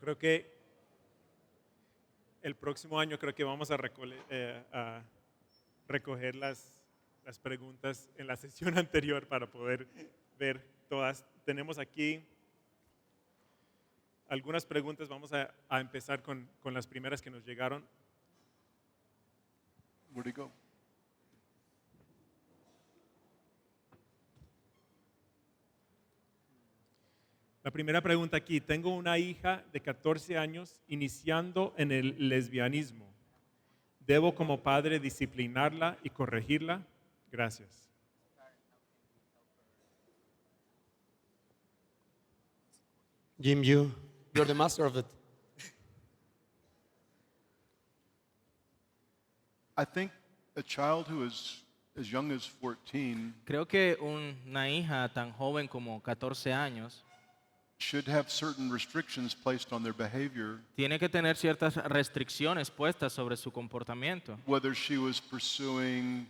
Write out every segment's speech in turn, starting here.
creo que el próximo año creo que vamos a recoger las preguntas en la sesión anterior para poder ver todas. Tenemos aquí algunas preguntas. Vamos a empezar con las primeras que nos llegaron. Where'd he go? La primera pregunta aquí. Tengo una hija de 14 años iniciando en el lesbianismo. ¿Debo como padre disciplinarla y corregirla? Gracias. Jim, you're the master of it. I think a child who is as young as 14 Creo que una hija tan joven como 14 años should have certain restrictions placed on their behavior, tiene que tener ciertas restricciones puestas sobre su comportamiento, whether she was pursuing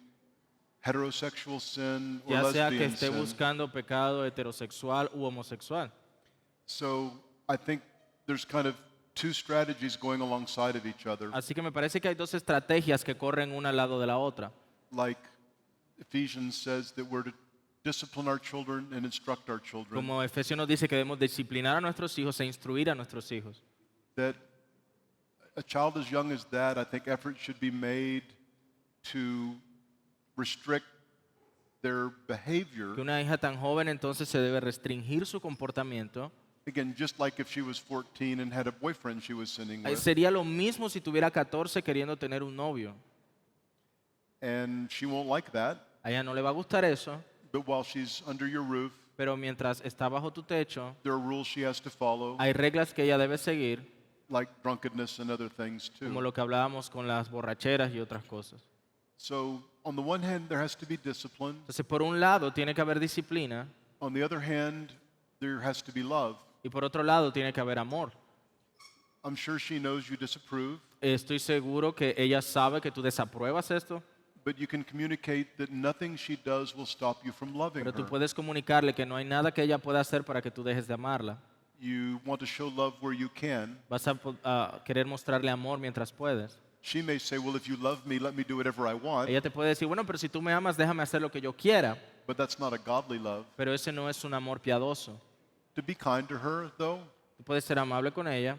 heterosexual sin or ya sea que lesbian esté sin. buscando pecado heterosexual u homosexual. So I think there's kind of two strategies going alongside of each other. Así que me parece que hay dos estrategias que corren una al lado de la otra. Like Ephesians says that we're to discipline our children and instruct our children. Como Efesios nos dice que debemos disciplinar a nuestros hijos e instruir a nuestros hijos. That a child as young as that, I think effort should be made to restrict their behavior. Que una hija tan joven entonces se debe restringir su comportamiento. Again, just like if she was 14 and had a boyfriend she was sinning with, Sería lo mismo si tuviera 14 queriendo tener un novio. and she won't like that. A ella no le va a gustar eso, But while she's under your roof, pero mientras está bajo tu techo, there are rules she has to follow, hay reglas que ella debe seguir, like drunkenness and other things como too. lo que hablábamos con las borracheras y otras cosas. So on the one hand, there has to be discipline. Entonces, por un lado, tiene que haber disciplina On the other hand, there has to be love. y por otro lado, tiene que haber amor. I'm sure she knows you disapprove, Estoy seguro que ella sabe que tú desapruebas esto, but you can communicate that nothing she does will stop you from loving pero tú her. puedes comunicarle que no hay nada que ella pueda hacer para que tú dejes de amarla. You want to show love where you can. Vas a querer mostrarle amor mientras puedes. She may say, well, if you love me, let me do whatever I want, Ella te puede decir, bueno, pero si tú me amas, déjame hacer lo que yo quiera. but that's not a godly love. Pero ese no es un amor piadoso. To be kind to her, though, Tú puedes ser amable con ella,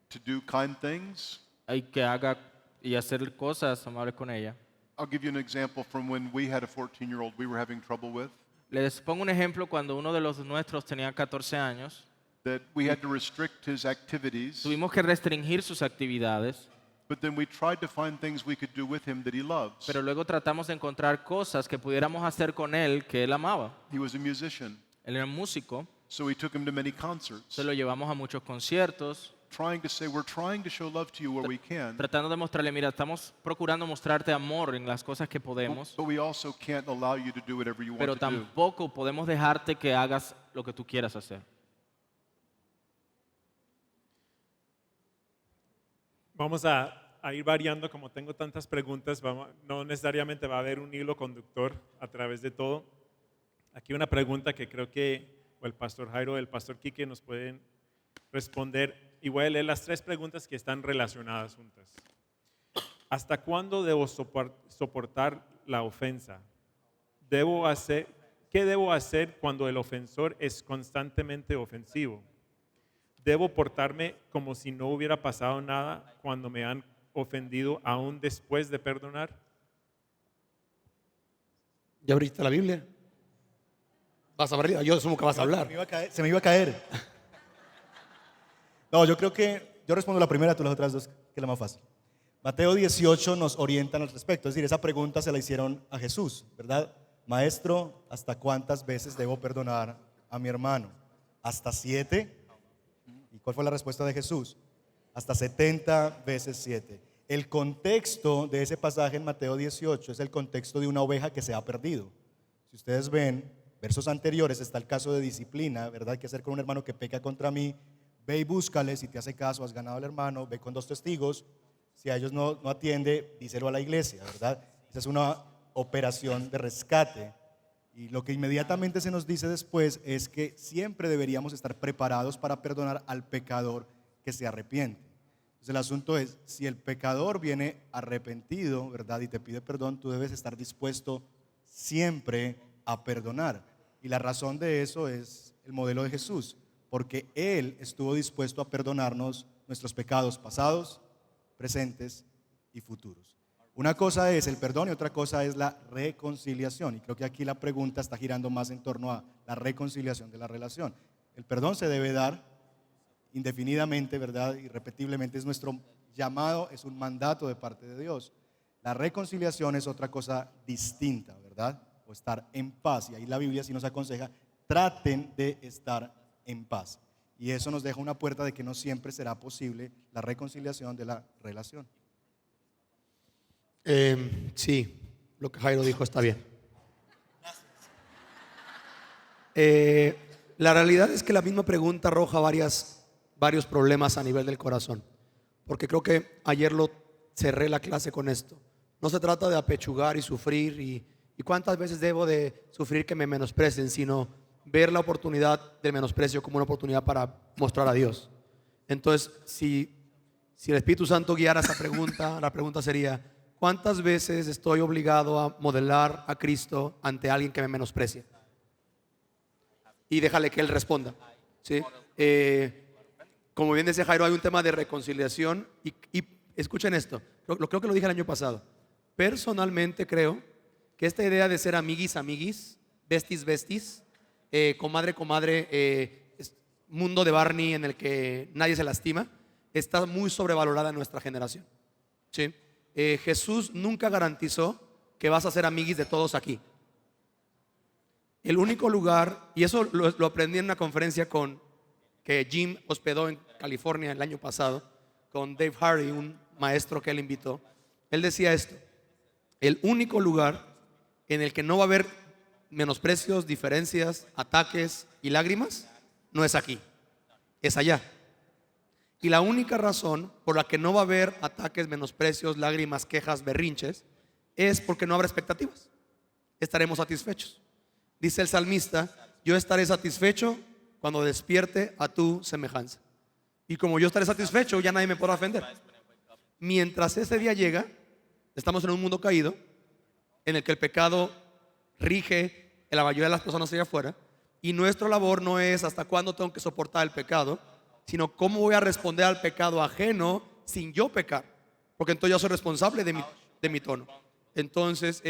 to do kind things. hay que haga y hacer cosas amables con ella. I'll give you an example from when we had a 14-year-old we were having trouble with, Les pongo un ejemplo cuando uno de los nuestros tenía 14 años. that we had to restrict his activities, Tuvimos que restringir sus actividades, but then we tried to find things we could do with him that he loves. pero luego tratamos de encontrar cosas que pudiéramos hacer con él que él amaba. He was a musician, Él era músico, so we took him to many concerts, se lo llevamos a muchos conciertos, trying to say, we're trying to show love to you where we can, tratando de mostrarle, mira, estamos procurando mostrarte amor en las cosas que podemos, but we also can't allow you to do whatever you pero want to do. tampoco podemos dejarte que hagas lo que tú quieras hacer. Vamos a ir variando, como tengo tantas preguntas, no necesariamente va a haber un hilo conductor a través de todo. Aquí una pregunta que creo que o el pastor Jairo o el pastor Quique nos pueden responder. Y voy a leer las tres preguntas que están relacionadas juntas. ¿Hasta cuándo debo soportar la ofensa? ¿Qué debo hacer cuando el ofensor es constantemente ofensivo? ¿Debo portarme como si no hubiera pasado nada cuando me han ofendido aún después de perdonar? ¿Ya abriste la Biblia? ¿Vas a abrirla? Yo asumo que vas a hablar. Se me iba a caer. No, yo creo que yo respondo la primera, tú las otras dos, que es la más fácil. Mateo 18 nos orientan al respecto. Es decir, esa pregunta se la hicieron a Jesús, ¿verdad? Maestro, ¿hasta cuántas veces debo perdonar a mi hermano? ¿Hasta 7? ¿Y cuál fue la respuesta de Jesús? Hasta 70 veces 7. El contexto de ese pasaje en Mateo 18 es el contexto de una oveja que se ha perdido. Si ustedes ven, versos anteriores está el caso de disciplina, ¿verdad? ¿Qué hacer con un hermano que peca contra mí? Ve y búscale, si te hace caso, has ganado al hermano, ve con 2 testigos. Si a ellos no atiende, díselo a la iglesia, ¿verdad? Esa es una operación de rescate. Y lo que inmediatamente se nos dice después es que siempre deberíamos estar preparados para perdonar al pecador que se arrepiente. Entonces el asunto es, si el pecador viene arrepentido, ¿verdad? Y te pide perdón, tú debes estar dispuesto siempre a perdonar. Y la razón de eso es el modelo de Jesús, porque Él estuvo dispuesto a perdonarnos nuestros pecados pasados, presentes y futuros. Una cosa es el perdón y otra cosa es la reconciliación. Y creo que aquí la pregunta está girando más en torno a la reconciliación de la relación. El perdón se debe dar indefinidamente, ¿verdad? Irrepetiblemente, es nuestro llamado, es un mandato de parte de Dios. La reconciliación es otra cosa distinta, ¿verdad? O estar en paz. Y ahí la Biblia sí nos aconseja, traten de estar en paz. Y eso nos deja una puerta de que no siempre será posible la reconciliación de la relación. Sí, lo que Jairo dijo está bien. La realidad es que la misma pregunta arroja varios problemas a nivel del corazón. Porque creo que ayer lo cerré la clase con esto. No se trata de apechugar y sufrir y cuántas veces debo de sufrir que me menosprecien, sino ver la oportunidad del menosprecio como una oportunidad para mostrar a Dios. Entonces, si el Espíritu Santo guiara esa pregunta, la pregunta sería: ¿cuántas veces estoy obligado a modelar a Cristo ante alguien que me menosprecia? Y déjale que Él responda, ¿sí? Como bien decía Jairo, hay un tema de reconciliación y escuchen esto, creo que lo dije el año pasado. Personalmente creo que esta idea de ser amiguis, bestis, comadre, mundo de Barney en el que nadie se lastima, está muy sobrevalorada en nuestra generación, ¿sí? Jesús nunca garantizó que vas a ser amiguis de todos aquí. El único lugar, y eso lo aprendí en una conferencia que Jim hospedó en California el año pasado, con Dave Hardy, un maestro que él invitó. Él decía esto: el único lugar en el que no va a haber menosprecios, diferencias, ataques y lágrimas no es aquí, es allá. Y la única razón por la que no va a haber ataques, menosprecios, lágrimas, quejas, berrinches es porque no habrá expectativas. Estaremos satisfechos. Dice el salmista: yo estaré satisfecho cuando despierte a tu semejanza. Y como yo estaré satisfecho, ya nadie me podrá ofender. Mientras ese día llega, estamos en un mundo caído en el que el pecado rige en la mayoría de las personas allá afuera, y nuestra labor no es hasta cuándo tengo que soportar el pecado, sino cómo voy a responder al pecado ajeno sin yo pecar, porque entonces yo soy responsable de mi tono. Entonces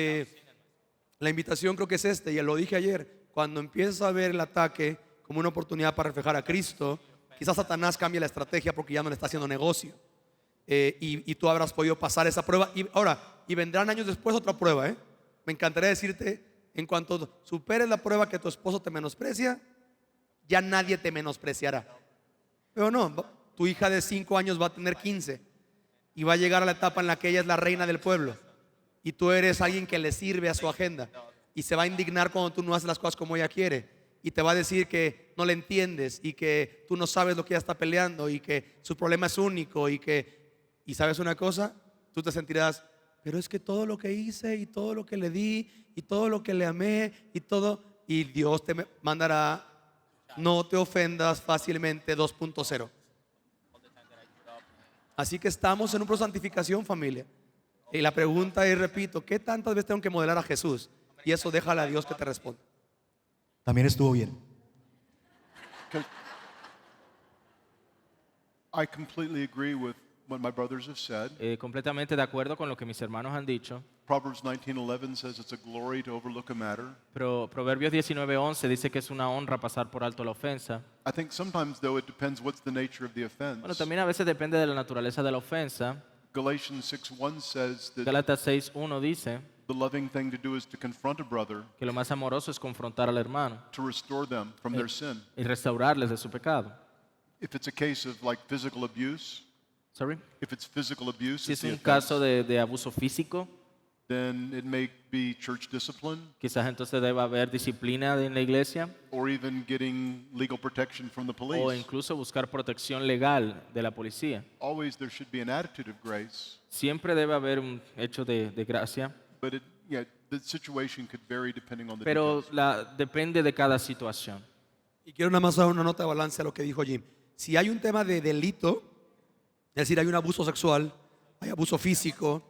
la invitación creo que es esta, y lo dije ayer: cuando empiezas a ver el ataque como una oportunidad para reflejar a Cristo, quizás Satanás cambie la estrategia porque ya no le está haciendo negocio, y tú habrás podido pasar esa prueba, y vendrán años después otra prueba. Me encantaría decirte: en cuanto superes la prueba que tu esposo te menosprecia, ya nadie te menospreciará. Pero no, tu hija de 5 años va a tener 15 y va a llegar a la etapa en la que ella es la reina del pueblo y tú eres alguien que le sirve a su agenda, y se va a indignar cuando tú no haces las cosas como ella quiere, y te va a decir que no le entiendes y que tú no sabes lo que ella está peleando y que su problema es único, y sabes una cosa, tú te sentirás: pero es que todo lo que hice y todo lo que le di y todo lo que le amé y Dios te mandará: no te ofendas fácilmente 2.0. Así que estamos en un proceso de santificación, familia. Y la pregunta es, repito, ¿qué tantas veces tengo que modelar a Jesús? Y eso déjale a Dios que te responda. También estuvo bien. I completely agree with what my brothers have said. Completamente de acuerdo con lo que mis hermanos han dicho. Proverbs 19:11 says it's a glory to overlook a matter. Pero Proverbios 19:11 dice que es una honra pasar por alto la ofensa. I think sometimes, though, it depends what's the nature of the offense. Bueno, también a veces depende de la naturaleza de la ofensa. Galatians 6:1 says that Gálatas 6:1 dice the loving thing to do is to confront a brother, que lo más amoroso es confrontar al hermano to restore them from their sin. y restaurarles de su pecado. If it's a case of like physical abuse, Sorry. if it's physical abuse, Si it's es the un offense, caso de abuso físico, then it may be church discipline quizás entonces deba haber disciplina en la iglesia or even getting legal protection from the o police. incluso buscar protección legal de la policía. Always there should be an attitude of grace, Siempre debe haber un hecho de gracia, but the situation could vary depending on the pero details. depende de cada situación. Y quiero nada más dar una nota de balance a lo que dijo Jim. Si hay un tema de delito, es decir, hay un abuso sexual, hay abuso físico,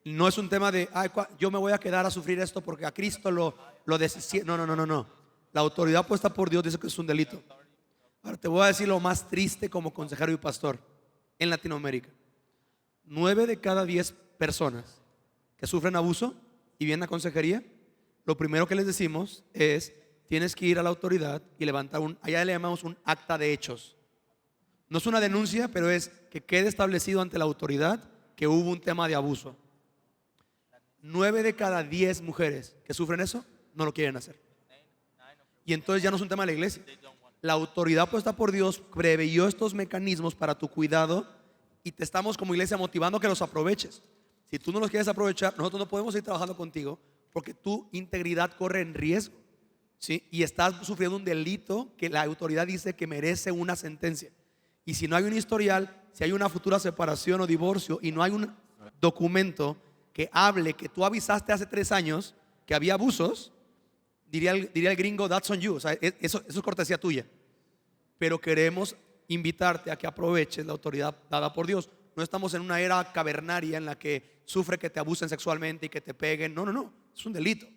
no es un tema de, "Ay, yo me voy a quedar a sufrir esto porque a Cristo lo no, no, no, no, no. La autoridad puesta por Dios dice que es un delito. Ahora te voy a decir lo más triste como consejero y pastor en Latinoamérica. 9 de cada 10 personas que sufren abuso y vienen a consejería, lo primero que les decimos es: tienes que ir a la autoridad y levantar allá le llamamos un acta de hechos. No es una denuncia, pero es que quede establecido ante la autoridad que hubo un tema de abuso. 9 de cada 10 mujeres que sufren eso no lo quieren hacer. Y entonces ya no es un tema de la iglesia. La autoridad puesta por Dios preveyó estos mecanismos para tu cuidado y te estamos como iglesia motivando a que los aproveches. Si tú no los quieres aprovechar, nosotros no podemos ir trabajando contigo porque tu integridad corre en riesgo, ¿sí? Y estás sufriendo un delito que la autoridad dice que merece una sentencia. Y si no hay un historial, si hay una futura separación o divorcio y no hay un documento que hable que tú avisaste hace 3 años que había abusos, diría el gringo, that's on you. O sea, eso es cortesía tuya. Pero queremos invitarte a que aproveches la autoridad dada por Dios. No estamos en una era cavernaria en la que sufre que te abusen sexualmente y que te peguen. No, no, no. Es un delito.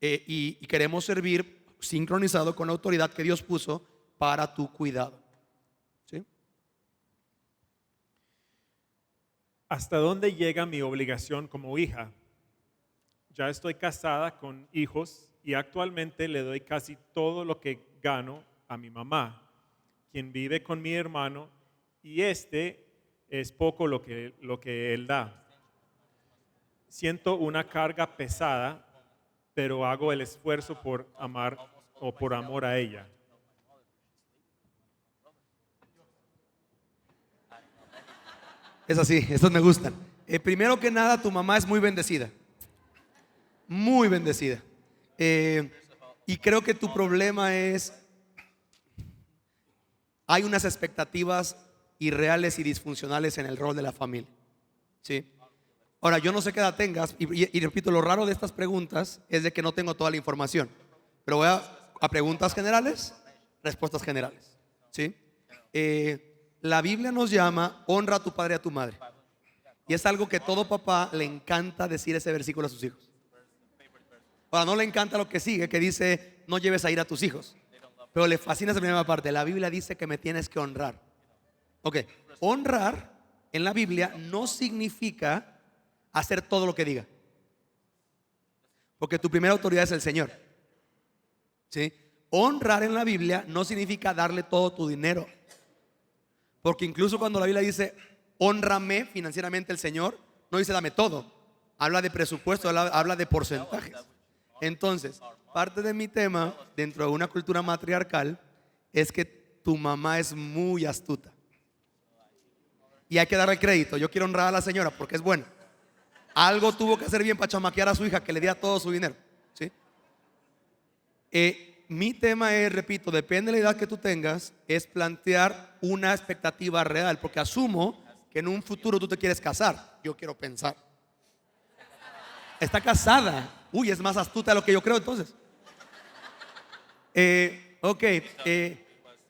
Y queremos servir sincronizado con la autoridad que Dios puso para tu cuidado. ¿Sí? ¿Hasta dónde llega mi obligación como hija? Ya estoy casada con hijos y actualmente le doy casi todo lo que gano a mi mamá, quien vive con mi hermano, y es poco lo que él da. Siento una carga pesada, pero hago el esfuerzo por amar o por amor a ella. Es así, estos me gustan. Primero que nada, tu mamá es muy bendecida. Muy bendecida. Y creo que tu problema es, hay unas expectativas irreales y disfuncionales en el rol de la familia. ¿Sí? Ahora, yo no sé qué edad tengas, y repito, lo raro de estas preguntas es de que no tengo toda la información. Pero voy a preguntas generales, respuestas generales. ¿Sí? La Biblia nos llama: honra a tu padre y a tu madre. Y es algo que todo papá le encanta decir ese versículo a sus hijos. Ahora, no le encanta lo que sigue, que dice: no lleves a ir a tus hijos. Pero le fascina esa primera parte. La Biblia dice que me tienes que honrar. Ok, honrar en la Biblia no significa hacer todo lo que diga, porque tu primera autoridad es el Señor. ¿Sí? Honrar en la Biblia no significa darle todo tu dinero, porque incluso cuando la Biblia dice hónrame financieramente el Señor, no dice dame todo, habla de presupuesto, habla de porcentajes. Entonces, parte de mi tema dentro de una cultura matriarcal es que tu mamá es muy astuta y hay que darle crédito. Yo quiero honrar a la señora porque es buena. Algo tuvo que hacer bien para chamaquear a su hija, que le diera todo su dinero. ¿Sí? Mi tema es, repito, depende de la edad que tú tengas, es plantear una expectativa real, porque asumo que en un futuro tú te quieres casar. Yo quiero pensar. Está casada. Uy, es más astuta de lo que yo creo entonces.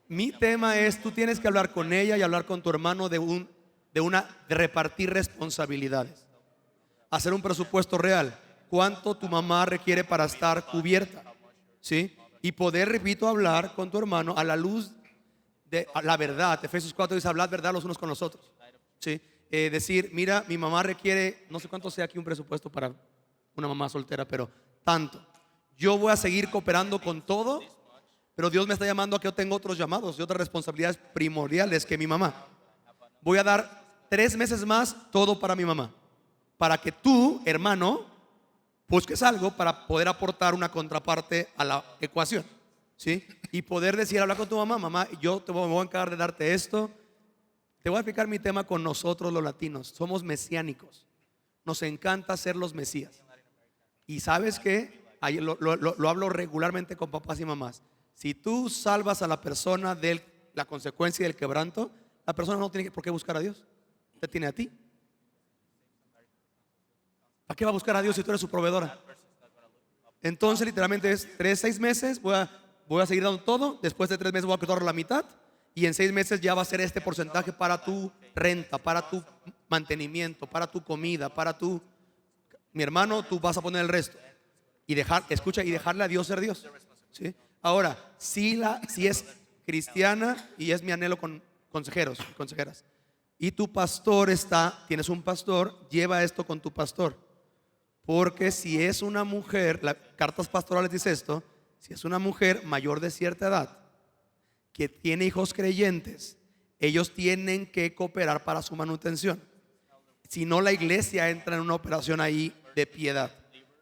Mi tema es: tú tienes que hablar con ella y hablar con tu hermano de repartir responsabilidades. Hacer un presupuesto real. ¿Cuánto tu mamá requiere para estar cubierta? ¿Sí? Y poder, repito, hablar con tu hermano a la luz de la verdad. Efesios 4 dice: hablad verdad los unos con los otros. ¿Sí? Decir: mira, mi mamá requiere, no sé cuánto sea aquí un presupuesto para una mamá soltera, pero tanto. Yo voy a seguir cooperando con todo, pero Dios me está llamando a que yo tenga otros llamados y otras responsabilidades primordiales que mi mamá. Voy a dar 3 meses más todo para mi mamá, para que tú, hermano, busques algo para poder aportar una contraparte a la ecuación. ¿Sí? Y poder decir, hablar con tu mamá: mamá, yo me voy a encargar de darte esto. Te voy a explicar mi tema con nosotros los latinos. Somos mesiánicos. Nos encanta ser los mesías. Y ¿sabes qué? Lo hablo regularmente con papás y mamás. Si tú salvas a la persona de la consecuencia del quebranto, la persona no tiene por qué buscar a Dios. Te tiene a ti. ¿Para qué va a buscar a Dios si tú eres su proveedora? Entonces literalmente es 3, 6 meses voy a seguir dando todo. Después de 3 meses voy a quitar la mitad. y en 6 meses ya va a ser este porcentaje para tu renta, para tu mantenimiento, para tu comida, para tu... Mi hermano, tú vas a poner el resto. Y escucha, y dejarle a Dios ser Dios. ¿Sí? Ahora, si es cristiana, y es mi anhelo con consejeros y consejeras, y tu pastor tienes un pastor, lleva esto con tu pastor. Porque si es una mujer, las cartas pastorales dice esto, si es una mujer mayor de cierta edad, que tiene hijos creyentes, ellos tienen que cooperar para su manutención. Si no, la iglesia entra en una operación ahí de piedad.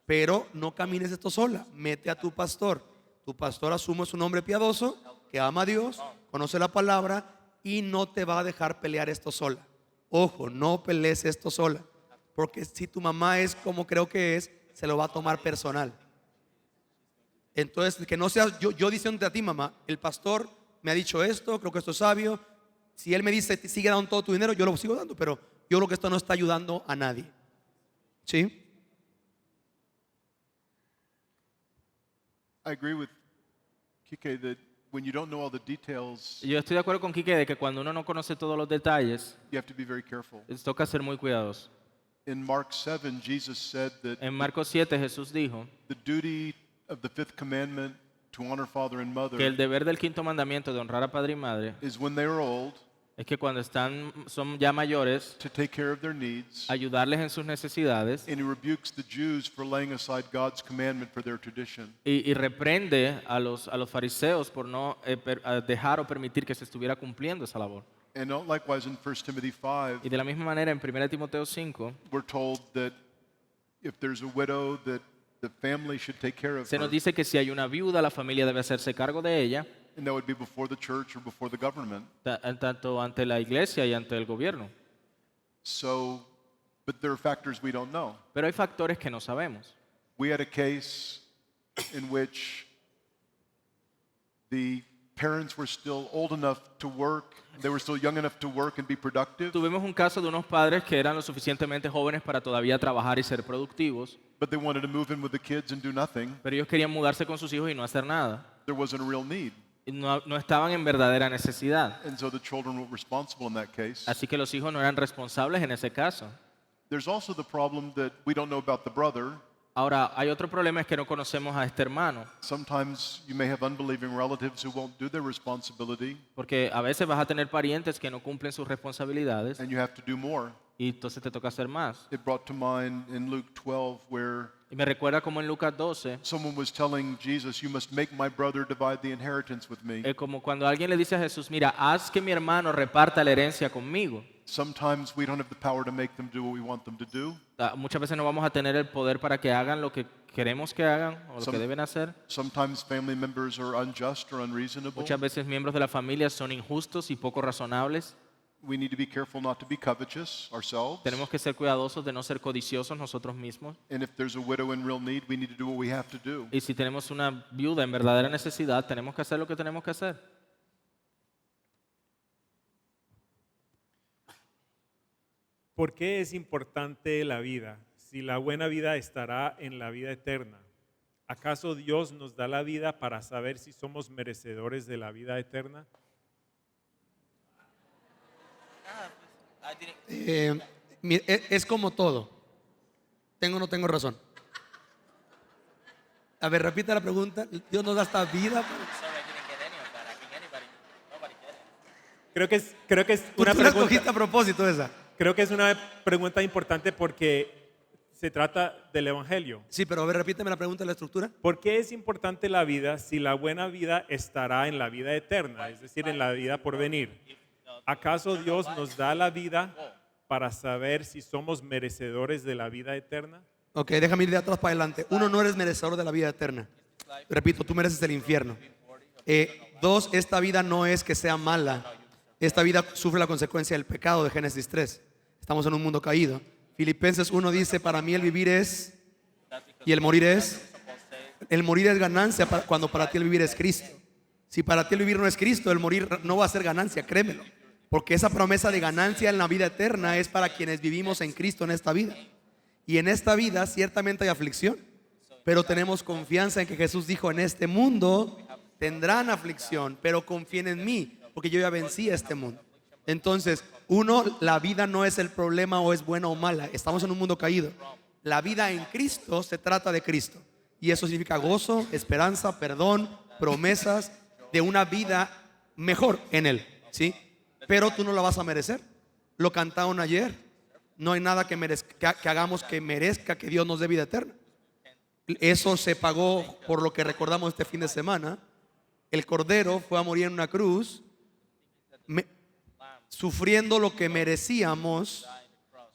Pero no camines esto sola, mete a tu pastor. Tu pastor, asumo, es un hombre piadoso que ama a Dios, conoce la palabra y no te va a dejar pelear esto sola. Ojo, no pelees esto sola, porque si tu mamá es como creo que es, se lo va a tomar personal. Entonces, que no seas yo diciéndote a ti, mamá, el pastor me ha dicho esto, creo que esto es sabio. Si él me dice, sigue dando todo tu dinero, yo lo sigo dando, pero yo creo que esto no está ayudando a nadie. ¿Sí? I agree with Kike that when you don't know all the details, Yo estoy de acuerdo con Quique de que cuando uno no conoce todos los detalles, you have to be very careful. toca ser muy cuidadoso. In Mark 7, Jesus said that En Marcos 7 Jesús dijo the duty of the fifth commandment to honor father and mother que el deber del quinto mandamiento de honrar a padre y madre is when they are old es que cuando son ya mayores, to take care of their needs. ayudarles en sus necesidades And he rebukes the Jews for laying aside God's commandment for their tradition. y reprende a los fariseos por no dejar o permitir que se estuviera cumpliendo esa labor. And likewise in 1 Timothy 5, Y de la misma manera en 1 Timoteo 5 we're told that if there's a widow, that the family should take care of se nos her. dice que si hay una viuda, la familia debe hacerse cargo de ella, And that would be before the church or before the government. tanto ante la iglesia y ante el gobierno. So, but there are factors we don't know. Pero hay factores que no sabemos. We had a case in which the parents were still old enough to work, they were still young enough to work and be productive, Tuvimos un caso de unos padres que eran lo suficientemente jóvenes para todavía trabajar y ser productivos, but they wanted to move in with the kids and do nothing. pero ellos querían mudarse con sus hijos y no hacer nada. There wasn't a real need. Y no estaban en verdadera necesidad. And so the children were responsible in that case. Así que los hijos no eran responsables en ese caso. There's also the problem that we don't know about the brother. Ahora, hay otro problema, es que no conocemos a este hermano, Sometimes you may have unbelieving relatives who won't do their responsibility, porque a veces vas a tener parientes que no cumplen sus responsabilidades and you have to do more. y entonces te toca hacer más. It brought to mind in Luke 12 where Y me recuerda como en Lucas 12, someone was telling Jesus, "You must make my brother divide the inheritance with me." como cuando alguien le dice a Jesús, mira, haz que mi hermano reparta la herencia conmigo. Sometimes we don't have the power to make them do what we want them to do. Muchas veces no vamos a tener el poder para que hagan lo que queremos que hagan o lo que Some- deben hacer. Sometimes family members are unjust or unreasonable. Muchas veces miembros de la familia son injustos y poco razonables. We need to be careful not to be covetous ourselves. Tenemos que ser cuidadosos de no ser codiciosos nosotros mismos. And if there's a widow in real need, we need to do what we have to do. Y si tenemos una viuda en verdadera necesidad, tenemos que hacer lo que tenemos que hacer. ¿Por qué es importante la vida? Si la buena vida estará en la vida eterna. ¿Acaso Dios nos da la vida para saber si somos merecedores de la vida eterna? Es como todo. ¿Tengo o no tengo razón? A ver, repita la pregunta. Dios nos da esta vida. Creo que es Tú una la escogiste pregunta. a propósito esa. Creo que es una pregunta importante porque se trata del evangelio. Sí, pero a ver, repíteme la pregunta de la estructura. ¿Por qué es importante la vida si la buena vida estará en la vida eterna, es decir, en la vida por venir? ¿Acaso Dios nos da la vida para saber si somos merecedores de la vida eterna? Ok, déjame ir de atrás para adelante. Uno, no eres merecedor de la vida eterna. Repito, tú mereces el infierno. Dos, esta vida no es que sea mala. Esta vida sufre la consecuencia del pecado de Génesis 3. Estamos en un mundo caído. Filipenses 1 dice, para mí el vivir es y el morir es. El morir es ganancia cuando para ti el vivir es Cristo. Si para ti el vivir no es Cristo, el morir no va a ser ganancia, créemelo. Porque esa promesa de ganancia en la vida eterna es para quienes vivimos en Cristo en esta vida. Y en esta vida ciertamente hay aflicción, pero tenemos confianza en que Jesús dijo, en este mundo tendrán aflicción, pero confíen en mí, porque yo ya vencí a este mundo. Entonces, la vida no es el problema o es buena o mala. Estamos en un mundo caído. La vida en Cristo se trata de Cristo. Y eso significa gozo, esperanza, perdón, promesas de una vida mejor en Él, ¿sí? Pero tú no la vas a merecer. Lo cantaron ayer. No hay nada que hagamos que merezca que Dios nos dé vida eterna. Eso se pagó por lo que recordamos este fin de semana. El Cordero fue a morir en una cruz, sufriendo lo que merecíamos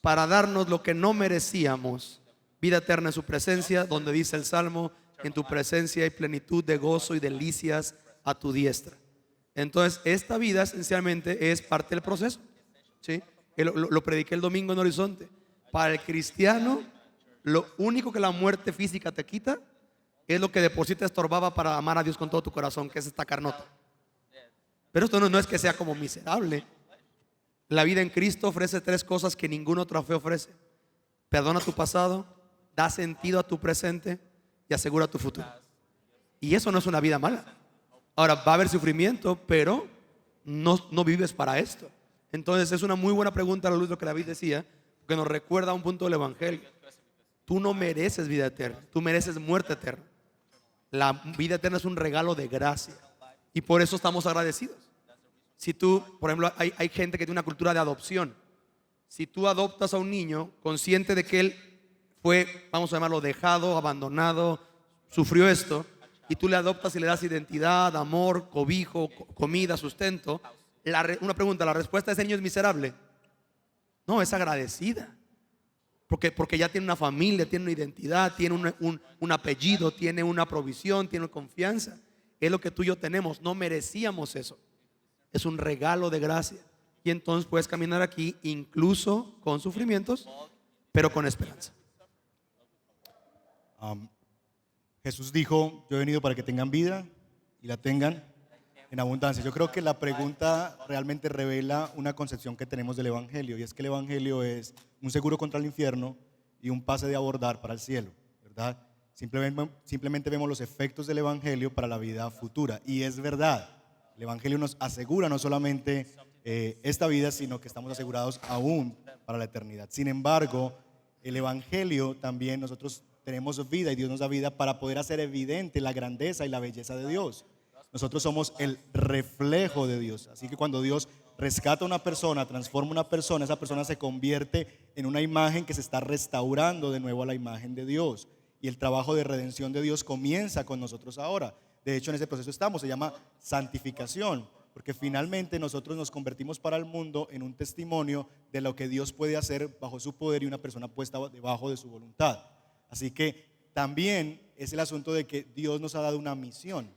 para darnos lo que no merecíamos. Vida eterna en su presencia, donde dice el Salmo: en tu presencia hay plenitud de gozo y delicias a tu diestra. Entonces, esta vida esencialmente es parte del proceso, ¿sí? Lo prediqué el domingo en Horizonte. Para el cristiano, lo único que la muerte física te quita es lo que de por sí te estorbaba para amar a Dios con todo tu corazón, que es esta carnota. Pero esto no es que sea como miserable. La vida en Cristo ofrece 3 cosas que ninguna otra fe ofrece: perdona tu pasado, da sentido a tu presente y asegura tu futuro. Y eso no es una vida mala. Ahora, va a haber sufrimiento, pero no vives para esto. Entonces es una muy buena pregunta a la luz de lo que David decía, que nos recuerda a un punto del Evangelio. Tú no mereces vida eterna, tú mereces muerte eterna. La vida eterna es un regalo de gracia y por eso estamos agradecidos. Si tú, por ejemplo, hay gente que tiene una cultura de adopción. Si tú adoptas a un niño consciente de que él fue, vamos a llamarlo, dejado, abandonado, sufrió esto, y tú le adoptas y le das identidad, amor, cobijo, comida, sustento, una pregunta, ¿la respuesta de ese niño es miserable? No, es agradecida. Porque ya tiene una familia, tiene una identidad, tiene un apellido, tiene una provisión, tiene confianza. Es lo que tú y yo tenemos. No merecíamos eso. Es un regalo de gracia. Y entonces puedes caminar aquí incluso con sufrimientos, pero con esperanza. Jesús dijo: yo he venido para que tengan vida y la tengan en abundancia. Yo creo que la pregunta realmente revela una concepción que tenemos del Evangelio, y es que el Evangelio es un seguro contra el infierno y un pase de abordar para el cielo, ¿verdad? Simplemente vemos los efectos del Evangelio para la vida futura, y es verdad. El Evangelio nos asegura no solamente esta vida, sino que estamos asegurados aún para la eternidad. Sin embargo, el Evangelio también, nosotros tenemos vida y Dios nos da vida para poder hacer evidente la grandeza y la belleza de Dios. Nosotros somos el reflejo de Dios. Así que cuando Dios rescata a una persona, transforma a una persona, esa persona se convierte en una imagen que se está restaurando de nuevo a la imagen de Dios. Y el trabajo de redención de Dios comienza con nosotros ahora. De hecho, en ese proceso estamos, se llama santificación, porque finalmente nosotros nos convertimos para el mundo en un testimonio de lo que Dios puede hacer bajo su poder y una persona puesta debajo de su voluntad. Así que también es el asunto de que Dios nos ha dado una misión.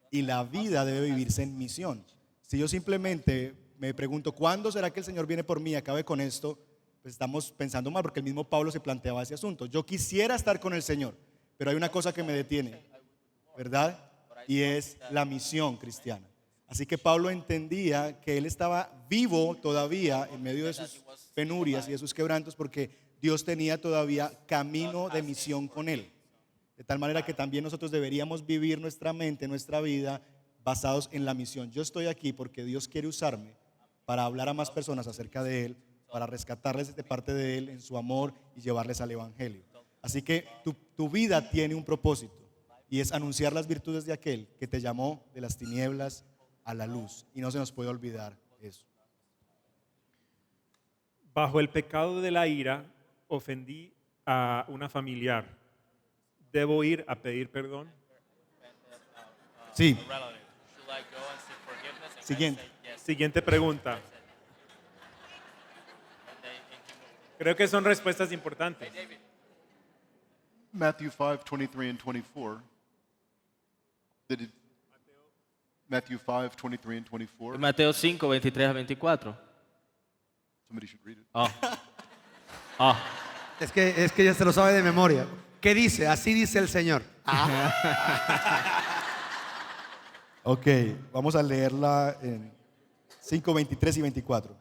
Y la vida debe vivirse en misión. Si yo simplemente me pregunto, ¿cuándo será que el Señor viene por mí y acabe con esto? Pues estamos pensando mal, porque el mismo Pablo se planteaba ese asunto. Yo quisiera estar con el Señor, pero hay una cosa que me detiene, ¿verdad? Y es la misión cristiana. Así que Pablo entendía que él estaba vivo todavía en medio de sus penurias y de sus quebrantos, porque Dios tenía todavía camino de misión con él. De tal manera que también nosotros deberíamos vivir nuestra mente, nuestra vida, basados en la misión. Yo estoy aquí porque Dios quiere usarme para hablar a más personas acerca de Él, para rescatarles de parte de Él en su amor y llevarles al Evangelio. Así que tu vida tiene un propósito, y es anunciar las virtudes de aquel que te llamó de las tinieblas a la luz. Y no se nos puede olvidar eso. Bajo el pecado de la ira, ofendí a una familiar. ¿Debo ir a pedir perdón? Sí. Siguiente. Siguiente pregunta. Creo que son respuestas importantes. Matthew 5:23 and 24. Matthew 5:23 and 24. Mateo 5, 23 a 24. Somebody should read it. Oh. Es que ya se lo sabe de memoria. ¿Qué dice? Así dice el Señor. Ok, vamos a leerla en 5, 23 y 24.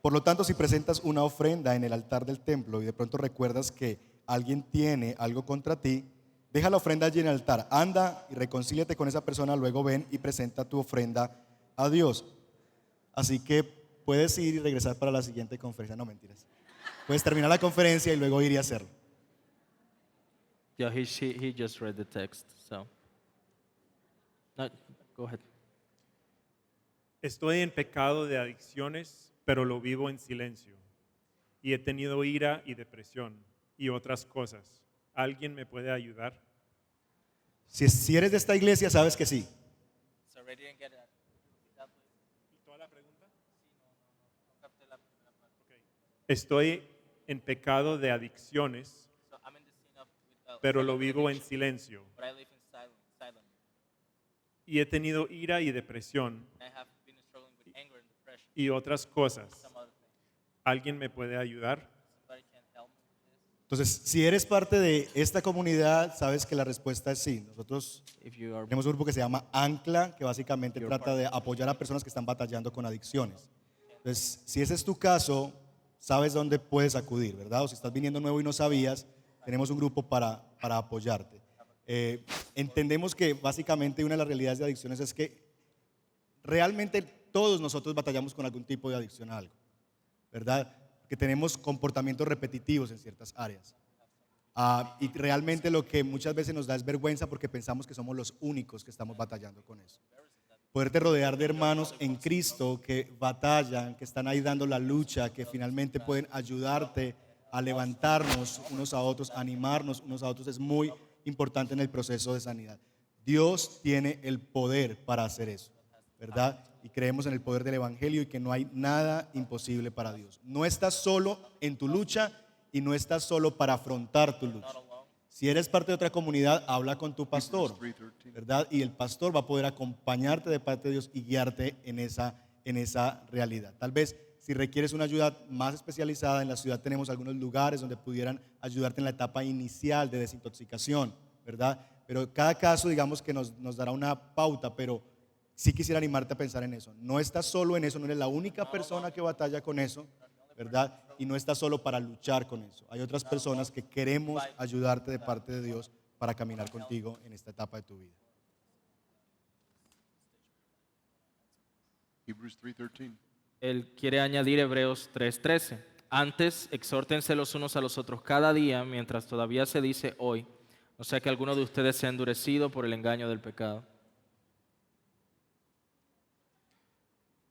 Por lo tanto, si presentas una ofrenda en el altar del templo y de pronto recuerdas que alguien tiene algo contra ti, deja la ofrenda allí en el altar, anda y reconcíliate con esa persona, luego ven y presenta tu ofrenda a Dios. Así que puedes ir y regresar para la siguiente conferencia. No, mentiras. Puedes terminar la conferencia y luego ir y hacerlo. Yeah, he just read the text, so. No, go ahead. Estoy en pecado de adicciones, pero lo vivo en silencio. Y he tenido ira y depresión y otras cosas. ¿Alguien me puede ayudar? Si eres de esta iglesia, sabes que sí. ¿Toda la pregunta? Estoy en pecado de adicciones, pero lo vivo en silencio. Y he tenido ira y depresión y otras cosas. ¿Alguien me puede ayudar? Entonces, si eres parte de esta comunidad, sabes que la respuesta es sí. Nosotros If you are tenemos un grupo que se llama Ancla, que básicamente trata de apoyar a personas que están batallando con adicciones. Entonces, si ese es tu caso, sabes dónde puedes acudir, ¿verdad? O si estás viniendo nuevo y no sabías, tenemos un grupo para apoyarte. Entendemos que básicamente una de las realidades de adicciones es que realmente todos nosotros batallamos con algún tipo de adicción a algo, ¿verdad? Que tenemos comportamientos repetitivos en ciertas áreas. Y realmente lo que muchas veces nos da es vergüenza porque pensamos que somos los únicos que estamos batallando con eso. Poderte rodear de hermanos en Cristo que batallan, que están ahí dando la lucha, que finalmente pueden ayudarte a levantarnos unos a otros, a animarnos unos a otros, es muy importante en el proceso de sanidad. Dios tiene el poder para hacer eso, ¿verdad? Y creemos en el poder del Evangelio y que no hay nada imposible para Dios. No estás solo en tu lucha y no estás solo para afrontar tu lucha. Si eres parte de otra comunidad, habla con tu pastor, ¿verdad? Y el pastor va a poder acompañarte de parte de Dios y guiarte en esa realidad. Tal vez si requieres una ayuda más especializada, en la ciudad tenemos algunos lugares donde pudieran ayudarte en la etapa inicial de desintoxicación, ¿verdad? Pero cada caso, digamos que nos dará una pauta, pero sí quisiera animarte a pensar en eso. No estás solo en eso, no eres la única persona que batalla con eso, ¿verdad? Y no estás solo para luchar con eso. Hay otras personas que queremos ayudarte de parte de Dios para caminar contigo en esta etapa de tu vida. Hebrews 3:13. Él quiere añadir Hebreos 3:13. Antes, exhórtense los unos a los otros cada día, mientras todavía se dice hoy, no sea que alguno de ustedes sea endurecido por el engaño del pecado.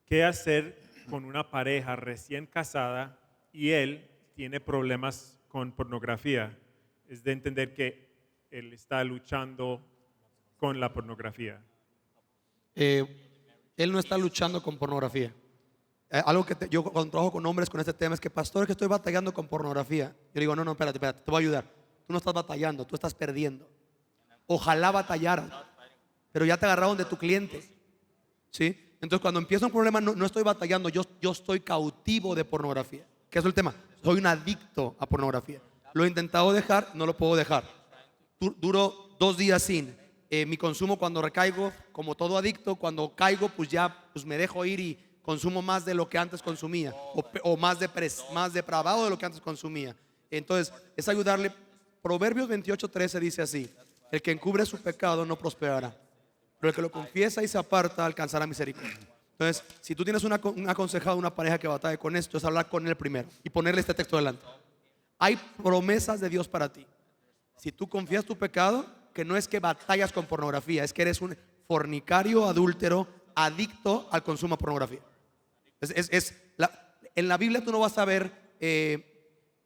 ¿Qué hacer con una pareja recién casada y él tiene problemas con pornografía? Es de entender que él está luchando con la pornografía. Él no está luchando con pornografía. Algo que yo cuando trabajo con hombres con este tema es que, pastor, es que estoy batallando con pornografía. Yo digo, no, espérate, te voy a ayudar. Tú no estás batallando, tú estás perdiendo. Ojalá batallaras, pero ya te agarraron de tu cliente, ¿sí? Entonces cuando empieza un problema no estoy batallando, yo estoy cautivo de pornografía. ¿Qué es el tema? Soy un adicto a pornografía. Lo he intentado dejar, no lo puedo dejar. Duro 2 días sin. Mi consumo cuando recaigo, como todo adicto, cuando caigo pues ya pues me dejo ir y consumo más de lo que antes consumía o más depravado de lo que antes consumía. Entonces es ayudarle. Proverbios 28:13 dice así: el que encubre su pecado no prosperará, pero el que lo confiesa y se aparta alcanzará misericordia. Entonces, si tú tienes un aconsejado, una pareja que batalle con esto, es hablar con él primero y ponerle este texto delante. Hay promesas de Dios para ti. Si tú confías tu pecado, que no es que batallas con pornografía, es que eres un fornicario, adúltero, adicto al consumo de pornografía. En la Biblia tú no vas a ver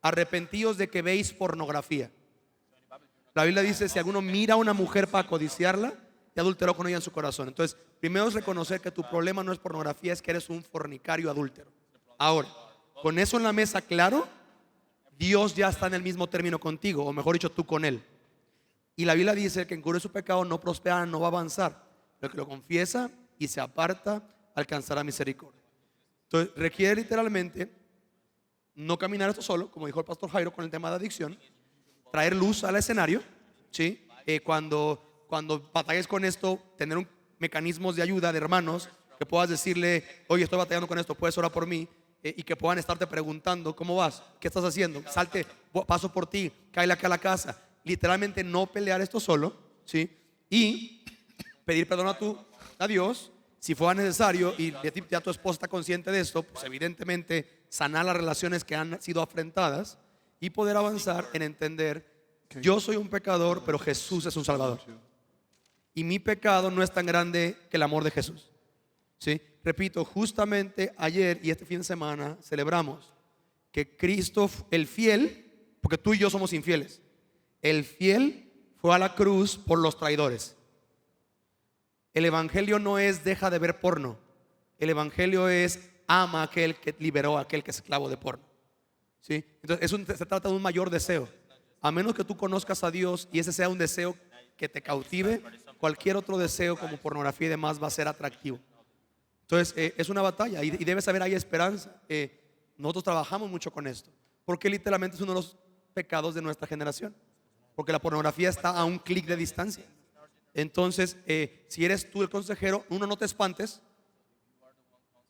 arrepentidos de que veis pornografía. La Biblia dice: si alguno mira a una mujer para codiciarla, ya adulteró con ella en su corazón. Entonces, primero es reconocer que tu problema no es pornografía, es que eres un fornicario adúltero. Ahora, con eso en la mesa claro, Dios ya está en el mismo término contigo, o mejor dicho, tú con él. Y la Biblia dice que encubre su pecado no prospera, no va a avanzar. Pero que lo confiesa y se aparta, alcanzará misericordia. Entonces, requiere literalmente no caminar esto solo, como dijo el pastor Jairo con el tema de adicción, traer luz al escenario, ¿sí? Cuando batalles con esto, tener mecanismos de ayuda de hermanos que puedas decirle: oye, estoy batallando con esto, puedes orar por mí, y que puedan estarte preguntando: ¿cómo vas? ¿Qué estás haciendo? Salte, paso por ti, cáele acá a la casa. Literalmente no pelear esto solo, ¿sí? Y pedir perdón a Dios Si fuera necesario y ya tu esposa está consciente de esto, pues evidentemente sanar las relaciones que han sido afrentadas y poder avanzar en entender, yo soy un pecador, pero Jesús es un Salvador. Y mi pecado no es tan grande que el amor de Jesús. ¿Sí? Repito, justamente ayer y este fin de semana celebramos que Cristo, el fiel, porque tú y yo somos infieles, el fiel fue a la cruz por los traidores. El evangelio no es deja de ver porno. El evangelio es ama a aquel que liberó a aquel que es esclavo de porno. ¿Sí? Entonces se trata de un mayor deseo. A menos que tú conozcas a Dios y ese sea un deseo que te cautive, cualquier otro deseo como pornografía y demás va a ser atractivo. Entonces es una batalla y debe saber, hay esperanza. Nosotros trabajamos mucho con esto, porque literalmente es uno de los pecados de nuestra generación, porque la pornografía está a un clic de distancia. Entonces si eres tú el consejero, uno, no te espantes.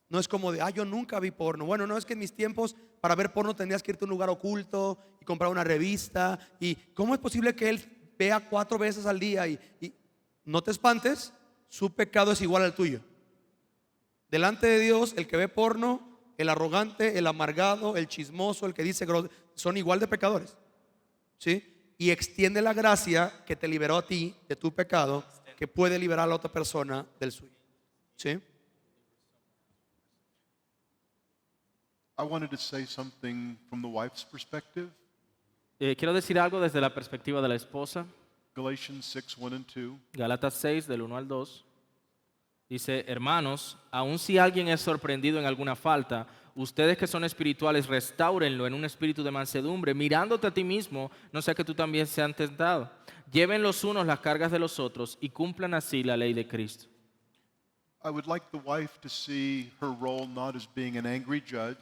No es como de, yo nunca vi porno. Bueno, no, es que en mis tiempos para ver porno tendrías que irte a un lugar oculto y comprar una revista. ¿Y cómo es posible que él vea 4 veces al día? Y no te espantes, su pecado es igual al tuyo. Delante de Dios, el que ve porno, el arrogante, el amargado, el chismoso, el que dice son igual de pecadores. ¿Sí? Y extiende la gracia que te liberó a ti de tu pecado, que puede liberar a la otra persona del suyo. ¿Sí? I wanted to say something from the wife's perspective. Quiero decir algo desde la perspectiva de la esposa. Galatians 6:1 and 2. Gálatas 6, del 1 al 2. Dice, hermanos, aun si alguien es sorprendido en alguna falta, ustedes que son espirituales, restáurenlo en un espíritu de mansedumbre, mirándote a ti mismo, no sea que tú también seas tentado. Lleven los unos las cargas de los otros y cumplan así la ley de Cristo. I would like the wife to see her role not as being an angry judge,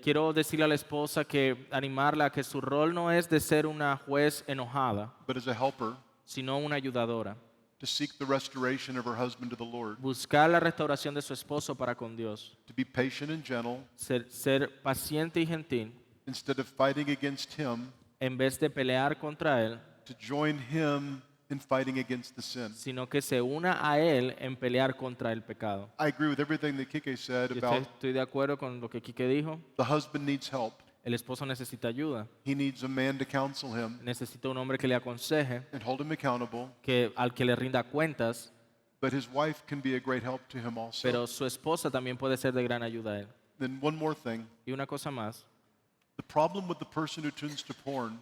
Quiero decirle a la esposa que animarla a que su rol no es de ser una juez enojada, but as a helper sino una ayudadora. to seek the restoration of her husband to the Lord, Buscar la restauración de su esposo para con Dios. to be patient and gentle Ser paciente y gentil instead of fighting against him, en vez de pelear contra él, to join him in fighting against the sin. sino que se una a él en pelear contra el pecado. I agree with everything that Kike said Yo about estoy de acuerdo con lo que Quique dijo. the husband needs help. El esposo necesita ayuda, He needs a man to counsel him necesita un hombre que le aconseje, and hold him accountable, al que le rinda cuentas, but his wife can be a great help to him also. pero su esposa también puede ser de gran ayuda a él. Then one more thing. Y una cosa más. The problem with the person who turns to porn,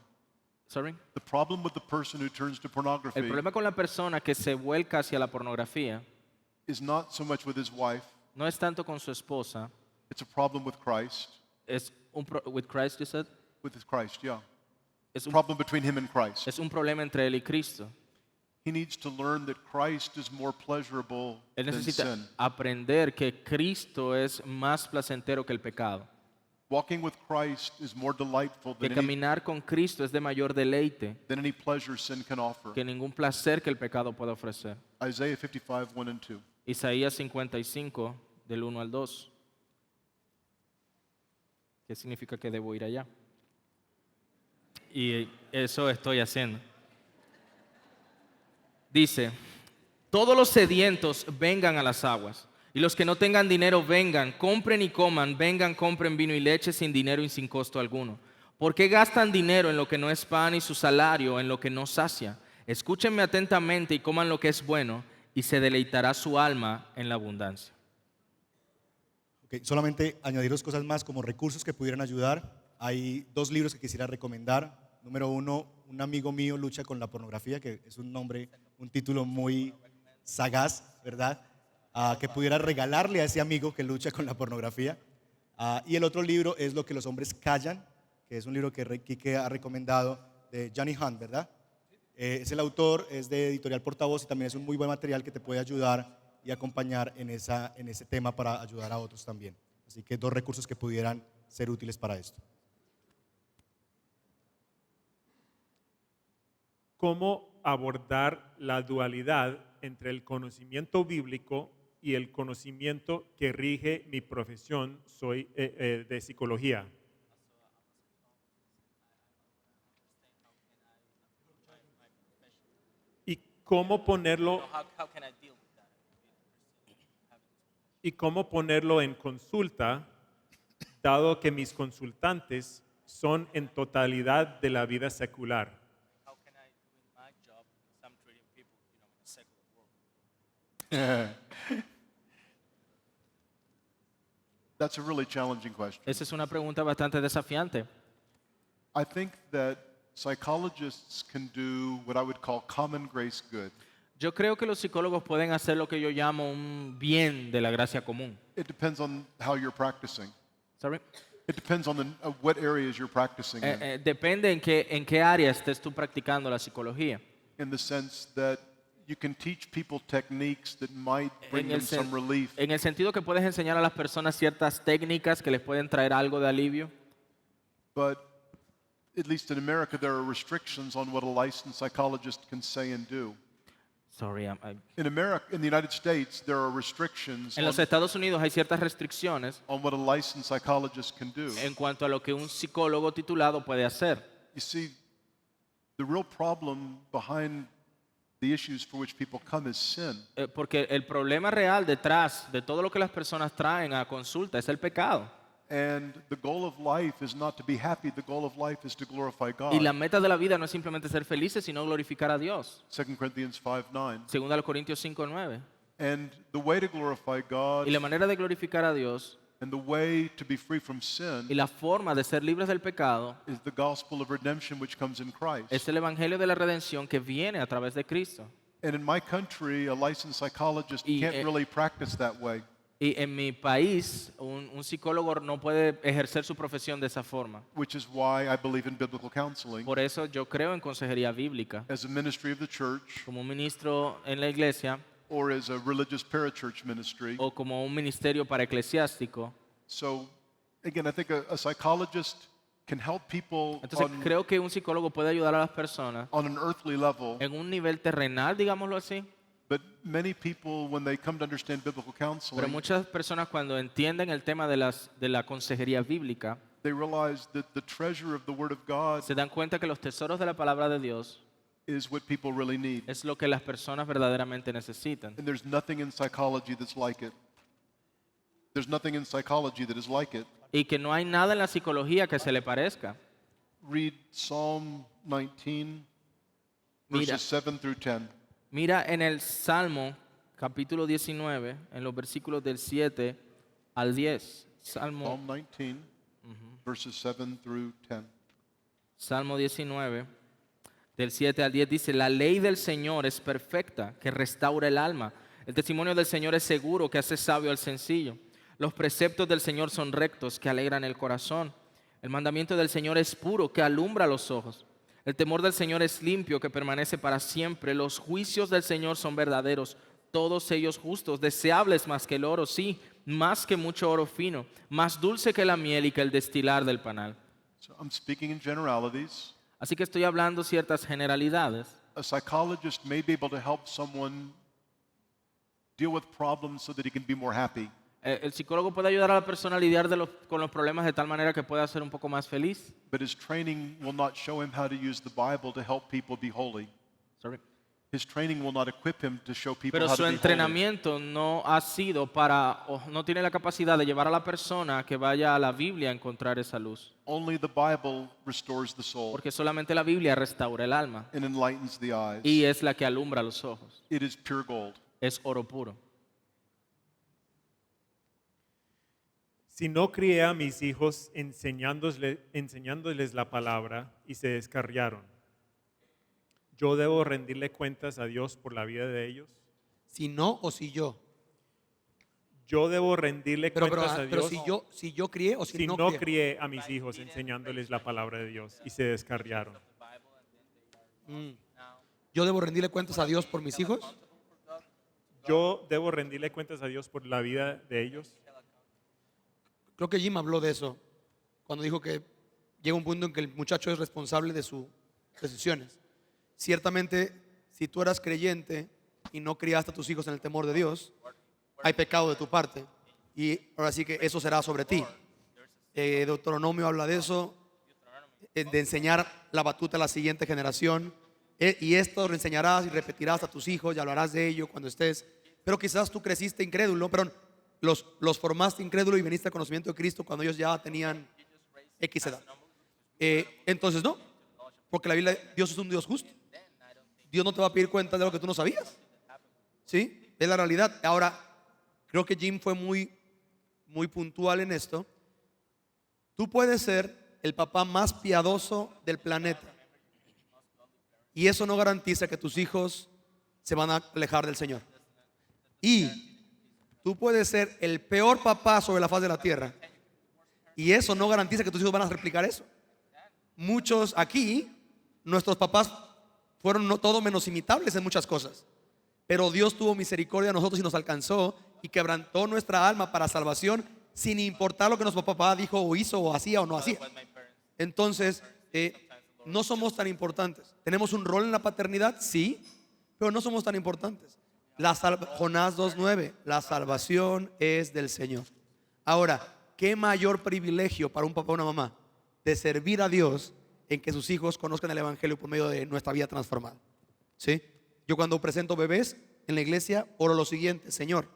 Sorry. the problem with the person who turns to El pornography problema con la persona que se vuelca hacia la pornografía is not so much with his wife, no es tanto con su esposa, it's a problem with Christ. es with Christ, you said? With his Christ, yeah. Es un, Problem between him and Christ. es un problema entre él y Cristo. He needs to learn that Christ is more pleasurable Él than necesita sin. aprender que Cristo es más placentero que el pecado. Walking with Christ is more delightful Que than any, caminar con Cristo es de mayor deleite than any pleasure sin can offer. que ningún placer que el pecado pueda ofrecer. Isaiah 55, 1 and 2. Isaías 55, del 1 al 2. ¿Qué significa que debo ir allá? Y eso estoy haciendo. Dice, todos los sedientos vengan a las aguas, y los que no tengan dinero vengan, compren y coman, vengan, compren vino y leche sin dinero y sin costo alguno. ¿Por qué gastan dinero en lo que no es pan y su salario en lo que no sacia? Escúchenme atentamente y coman lo que es bueno, y se deleitará su alma en la abundancia. Ok, solamente añadir 2 cosas más como recursos que pudieran ayudar. Hay 2 libros que quisiera recomendar. Número 1, un amigo mío lucha con la pornografía, que es un título muy sagaz, ¿verdad? Que pudiera regalarle a ese amigo que lucha con la pornografía. Y el otro libro es Lo que los hombres callan, que es un libro que Quique ha recomendado, de Johnny Hunt, ¿verdad? Es el autor, es de Editorial Portavoz y también es un muy buen material que te puede ayudar y acompañar en ese tema para ayudar a otros también. Así que 2 recursos que pudieran ser útiles para esto. ¿Cómo abordar la dualidad entre el conocimiento bíblico y el conocimiento que rige mi profesión? Soy de psicología. ¿Y cómo ponerlo? y cómo ponerlo en consulta, dado que mis consultantes son en totalidad de la vida secular. How can I do my job because I'm treating people, in a secular world? That's a really challenging question. Esa es una pregunta bastante desafiante. I think that psychologists can do what I would call common grace good. Yo creo que los psicólogos pueden hacer lo que yo llamo un bien de la gracia común. It depends on how you're practicing. Sorry. It depends on what areas you're practicing in Depende en qué área estés tú practicando la psicología. the sense that you can teach people techniques that might bring En them some relief. en el sentido que puedes enseñar a las personas ciertas técnicas que les pueden traer algo de alivio. But at least in America, there are restrictions on what a licensed psychologist can say and do. Sorry, In America, in the United States, there are restrictions en los Estados Unidos hay ciertas restricciones on what a licensed psychologist can do. en cuanto a lo que un psicólogo titulado puede hacer. You see, the real problem behind the issues for which people come is sin. Porque el problema real detrás de todo lo que las personas traen a consulta es el pecado. And the goal of life is not to be happy, the goal of life is to glorify God. Y la meta de la vida no es simplemente ser felices, sino glorificar a Dios. 2 Corinthians 5:9. Según a los Corintios 5:9. And the way to glorify God Y la manera de glorificar a Dios and the way to be free from sin y la forma de ser libres del pecado is the gospel of redemption which comes in Christ. es el evangelio de la redención que viene a través de Cristo. And in my country, a licensed psychologist Y, can't really practice that way. Y en mi país, un psicólogo no puede ejercer su profesión de esa forma. Which is why I believe in biblical counseling Por eso yo creo en consejería bíblica. as a ministry of the church Como un ministro en la iglesia or as a religious parachurch ministry. o como un ministerio para eclesiástico. So, again, I think a psychologist can help people Entonces creo que un psicólogo puede ayudar a las personas on an earthly level, en un nivel terrenal, digámoslo así. but many people, when they come to understand biblical Pero counseling, muchas personas cuando entienden el tema de la consejería bíblica, they realize that the treasure of the Word of God se dan cuenta que los tesoros de la palabra de Dios is what people really need. es lo que las personas verdaderamente necesitan. And there's nothing in psychology that's like it. There's nothing in psychology that is like it. Y que no hay nada en la psicología que se le parezca. Read Psalm 19, Mira. verses 7 through 10. Mira en el Salmo capítulo 19, en los versículos del 7 al 10. Psalm 19, verses 7 through 10. Salmo 19, del 7 al 10 dice, la ley del Señor es perfecta, que restaura el alma. El testimonio del Señor es seguro, que hace sabio al sencillo. Los preceptos del Señor son rectos, que alegran el corazón. El mandamiento del Señor es puro, que alumbra los ojos. El temor del Señor es limpio, que permanece para siempre. Los juicios del Señor son verdaderos, todos ellos justos, deseables más que el oro, sí, más que mucho oro fino, más dulce que la miel y que el destilar del panal. So I'm speaking in generalities. Así que estoy hablando ciertas generalidades. A psychologist may be able to help someone deal with problems so that he can be more happy. El psicólogo puede ayudar a la persona a lidiar con los problemas de tal manera que pueda ser un poco más feliz. But his training will not show him how to use the Bible to help people be holy. Sorry. His training will not equip him to show people Pero how su to be holy. entrenamiento no ha sido o no tiene la capacidad de llevar a la persona a que vaya a la Biblia a encontrar esa luz. Only the Bible restores the soul Porque solamente la Biblia restaura el alma and enlightens the eyes. y es la que alumbra los ojos. It is pure gold. Es oro puro. Si no crié a mis hijos enseñándoles la palabra y se descarriaron, ¿yo debo rendirle cuentas a Dios por la vida de ellos? Si no o si yo. ¿Yo debo rendirle cuentas a pero Dios si yo crié o si, si no, no crié. crié a mis hijos enseñándoles la palabra de Dios y se descarriaron? ¿Yo debo rendirle cuentas a Dios por mis hijos? ¿Yo debo rendirle cuentas a Dios por la vida de ellos? Creo que Jim habló de eso cuando dijo que llega un punto en que el muchacho es responsable de sus decisiones. Ciertamente, si tú eras creyente y no criaste a tus hijos en el temor de Dios, hay pecado de tu parte y ahora sí que eso será sobre ti. Deuteronomio habla de eso, de enseñar la batuta a la siguiente generación, y esto lo enseñarás y repetirás a tus hijos y hablarás de ello cuando estés. Pero quizás tú creciste incrédulo, pero los formaste incrédulo y viniste al conocimiento de Cristo cuando ellos ya tenían X edad. Entonces no, porque la Biblia, Dios es un Dios justo. Dios no te va a pedir cuenta de lo que tú no sabías. ¿Sí? Es la realidad. Ahora, creo que Jim fue muy puntual en esto. Tú puedes ser el papá más piadoso del planeta y eso no garantiza que tus hijos se van a alejar del Señor. Y tú puedes ser el peor papá sobre la faz de la tierra y eso no garantiza que tus hijos van a replicar eso. Muchos aquí, nuestros papás fueron no todo menos imitables en muchas cosas, pero Dios tuvo misericordia de nosotros y nos alcanzó y quebrantó nuestra alma para salvación sin importar lo que nuestro papá dijo o hizo o hacía o no hacía. Entonces, no somos tan importantes. ¿Tenemos un rol en la paternidad? Sí, pero no somos tan importantes. Jonás 2:9, la salvación es del Señor. Ahora, ¿qué mayor privilegio para un papá o una mamá de servir a Dios en que sus hijos conozcan el Evangelio por medio de nuestra vida transformada? ¿Sí? Yo cuando presento bebés en la iglesia oro lo siguiente: Señor,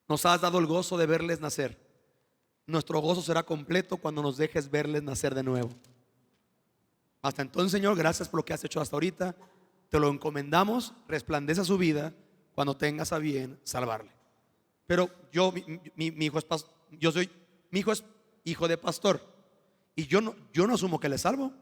nos has dado el gozo de verles nacer. Nuestro gozo será completo cuando nos dejes verles nacer de nuevo. Hasta entonces, Señor, gracias por lo que has hecho hasta ahorita. Te lo encomendamos, resplandece a su vida cuando tengas a bien salvarle. Pero mi hijo es mi hijo es hijo de pastor y yo no asumo que le salvo.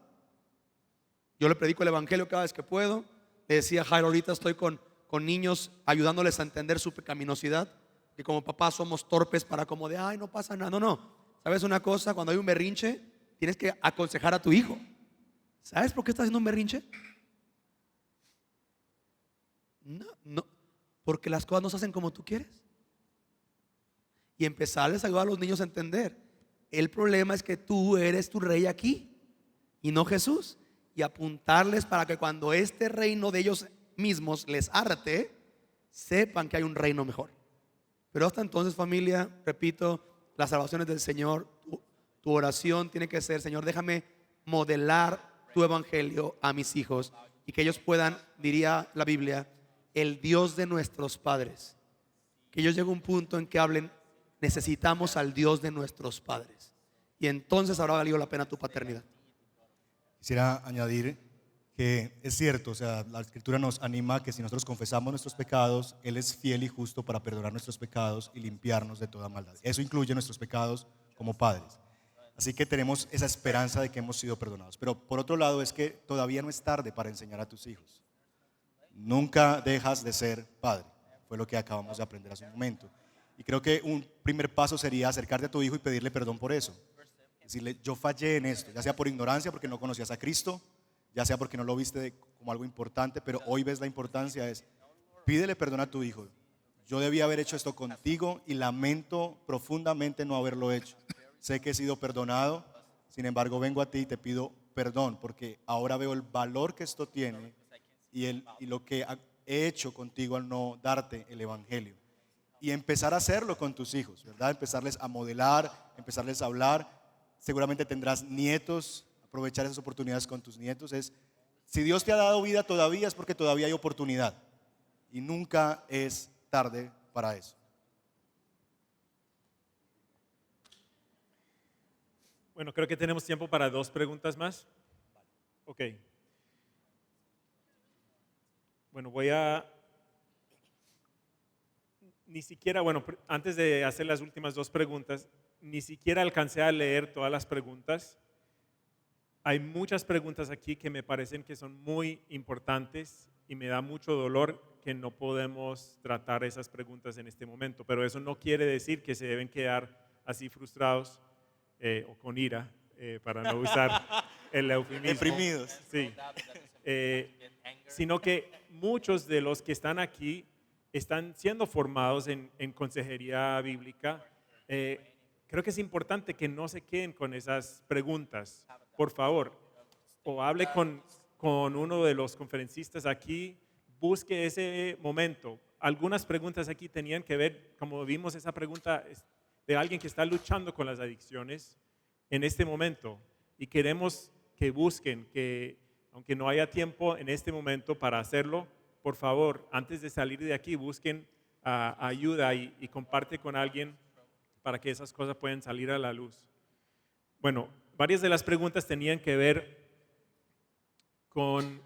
Yo le predico el evangelio cada vez que puedo. Le decía a Jairo, ahorita estoy con niños ayudándoles a entender su pecaminosidad, que como papás somos torpes para como de, ay, no pasa nada. No, ¿sabes una cosa? Cuando hay un berrinche, tienes que aconsejar a tu hijo. ¿Sabes por qué está haciendo un berrinche? No, porque las cosas no se hacen como tú quieres. Y empezarles a ayudar a los niños a entender. El problema es que tú eres tu rey aquí y no Jesús. Y apuntarles para que cuando este reino de ellos mismos les arte, sepan que hay un reino mejor. Pero hasta entonces, familia, repito, la salvación es del Señor. Tu oración tiene que ser: Señor, déjame modelar tu evangelio a mis hijos y que ellos puedan, diría la Biblia, el Dios de nuestros padres. Que ellos lleguen a un punto en que hablen: necesitamos al Dios de nuestros padres. Y entonces habrá valido la pena tu paternidad. Quisiera añadir que es cierto, o sea, la Escritura nos anima a que si nosotros confesamos nuestros pecados, Él es fiel y justo para perdonar nuestros pecados y limpiarnos de toda maldad. Eso incluye nuestros pecados como padres. Así que tenemos esa esperanza de que hemos sido perdonados. Pero por otro lado es que todavía no es tarde para enseñar a tus hijos. Nunca dejas de ser padre. Fue lo que acabamos de aprender hace un momento. Y creo que un primer paso sería acercarte a tu hijo y pedirle perdón por eso. Decirle: yo fallé en esto, ya sea por ignorancia, porque no conocías a Cristo, ya sea porque no lo viste como algo importante, pero hoy ves la importancia. Pídele perdón a tu hijo. Yo debía haber hecho esto contigo y lamento profundamente no haberlo hecho. Sé que he sido perdonado, sin embargo vengo a ti y te pido perdón, porque ahora veo el valor que esto tiene y lo que he hecho contigo al no darte el evangelio. Y empezar a hacerlo con tus hijos, ¿verdad? Empezarles a modelar, empezarles a hablar. Seguramente tendrás nietos, aprovechar esas oportunidades con tus nietos. Si Dios te ha dado vida todavía, es porque todavía hay oportunidad y nunca es tarde para eso. Bueno, creo que tenemos tiempo para 2 preguntas más. Ok. Bueno, ni siquiera, antes de hacer las últimas 2 preguntas, ni siquiera alcancé a leer todas las preguntas. Hay muchas preguntas aquí que me parecen que son muy importantes y me da mucho dolor que no podemos tratar esas preguntas en este momento, pero eso no quiere decir que se deben quedar así frustrados o con ira, para no usar el eufemismo. Deprimidos. Sí. Sino que muchos de los que están aquí están siendo formados en consejería bíblica. Creo que es importante que no se queden con esas preguntas. Por favor, o hable con uno de los conferencistas aquí, busque ese momento. Algunas preguntas aquí tenían que ver, como vimos esa pregunta de alguien que está luchando con las adicciones en este momento. Y queremos que busquen, que aunque no haya tiempo en este momento para hacerlo, por favor, antes de salir de aquí, busquen ayuda y comparte con alguien para que esas cosas puedan salir a la luz. Bueno, varias de las preguntas tenían que ver con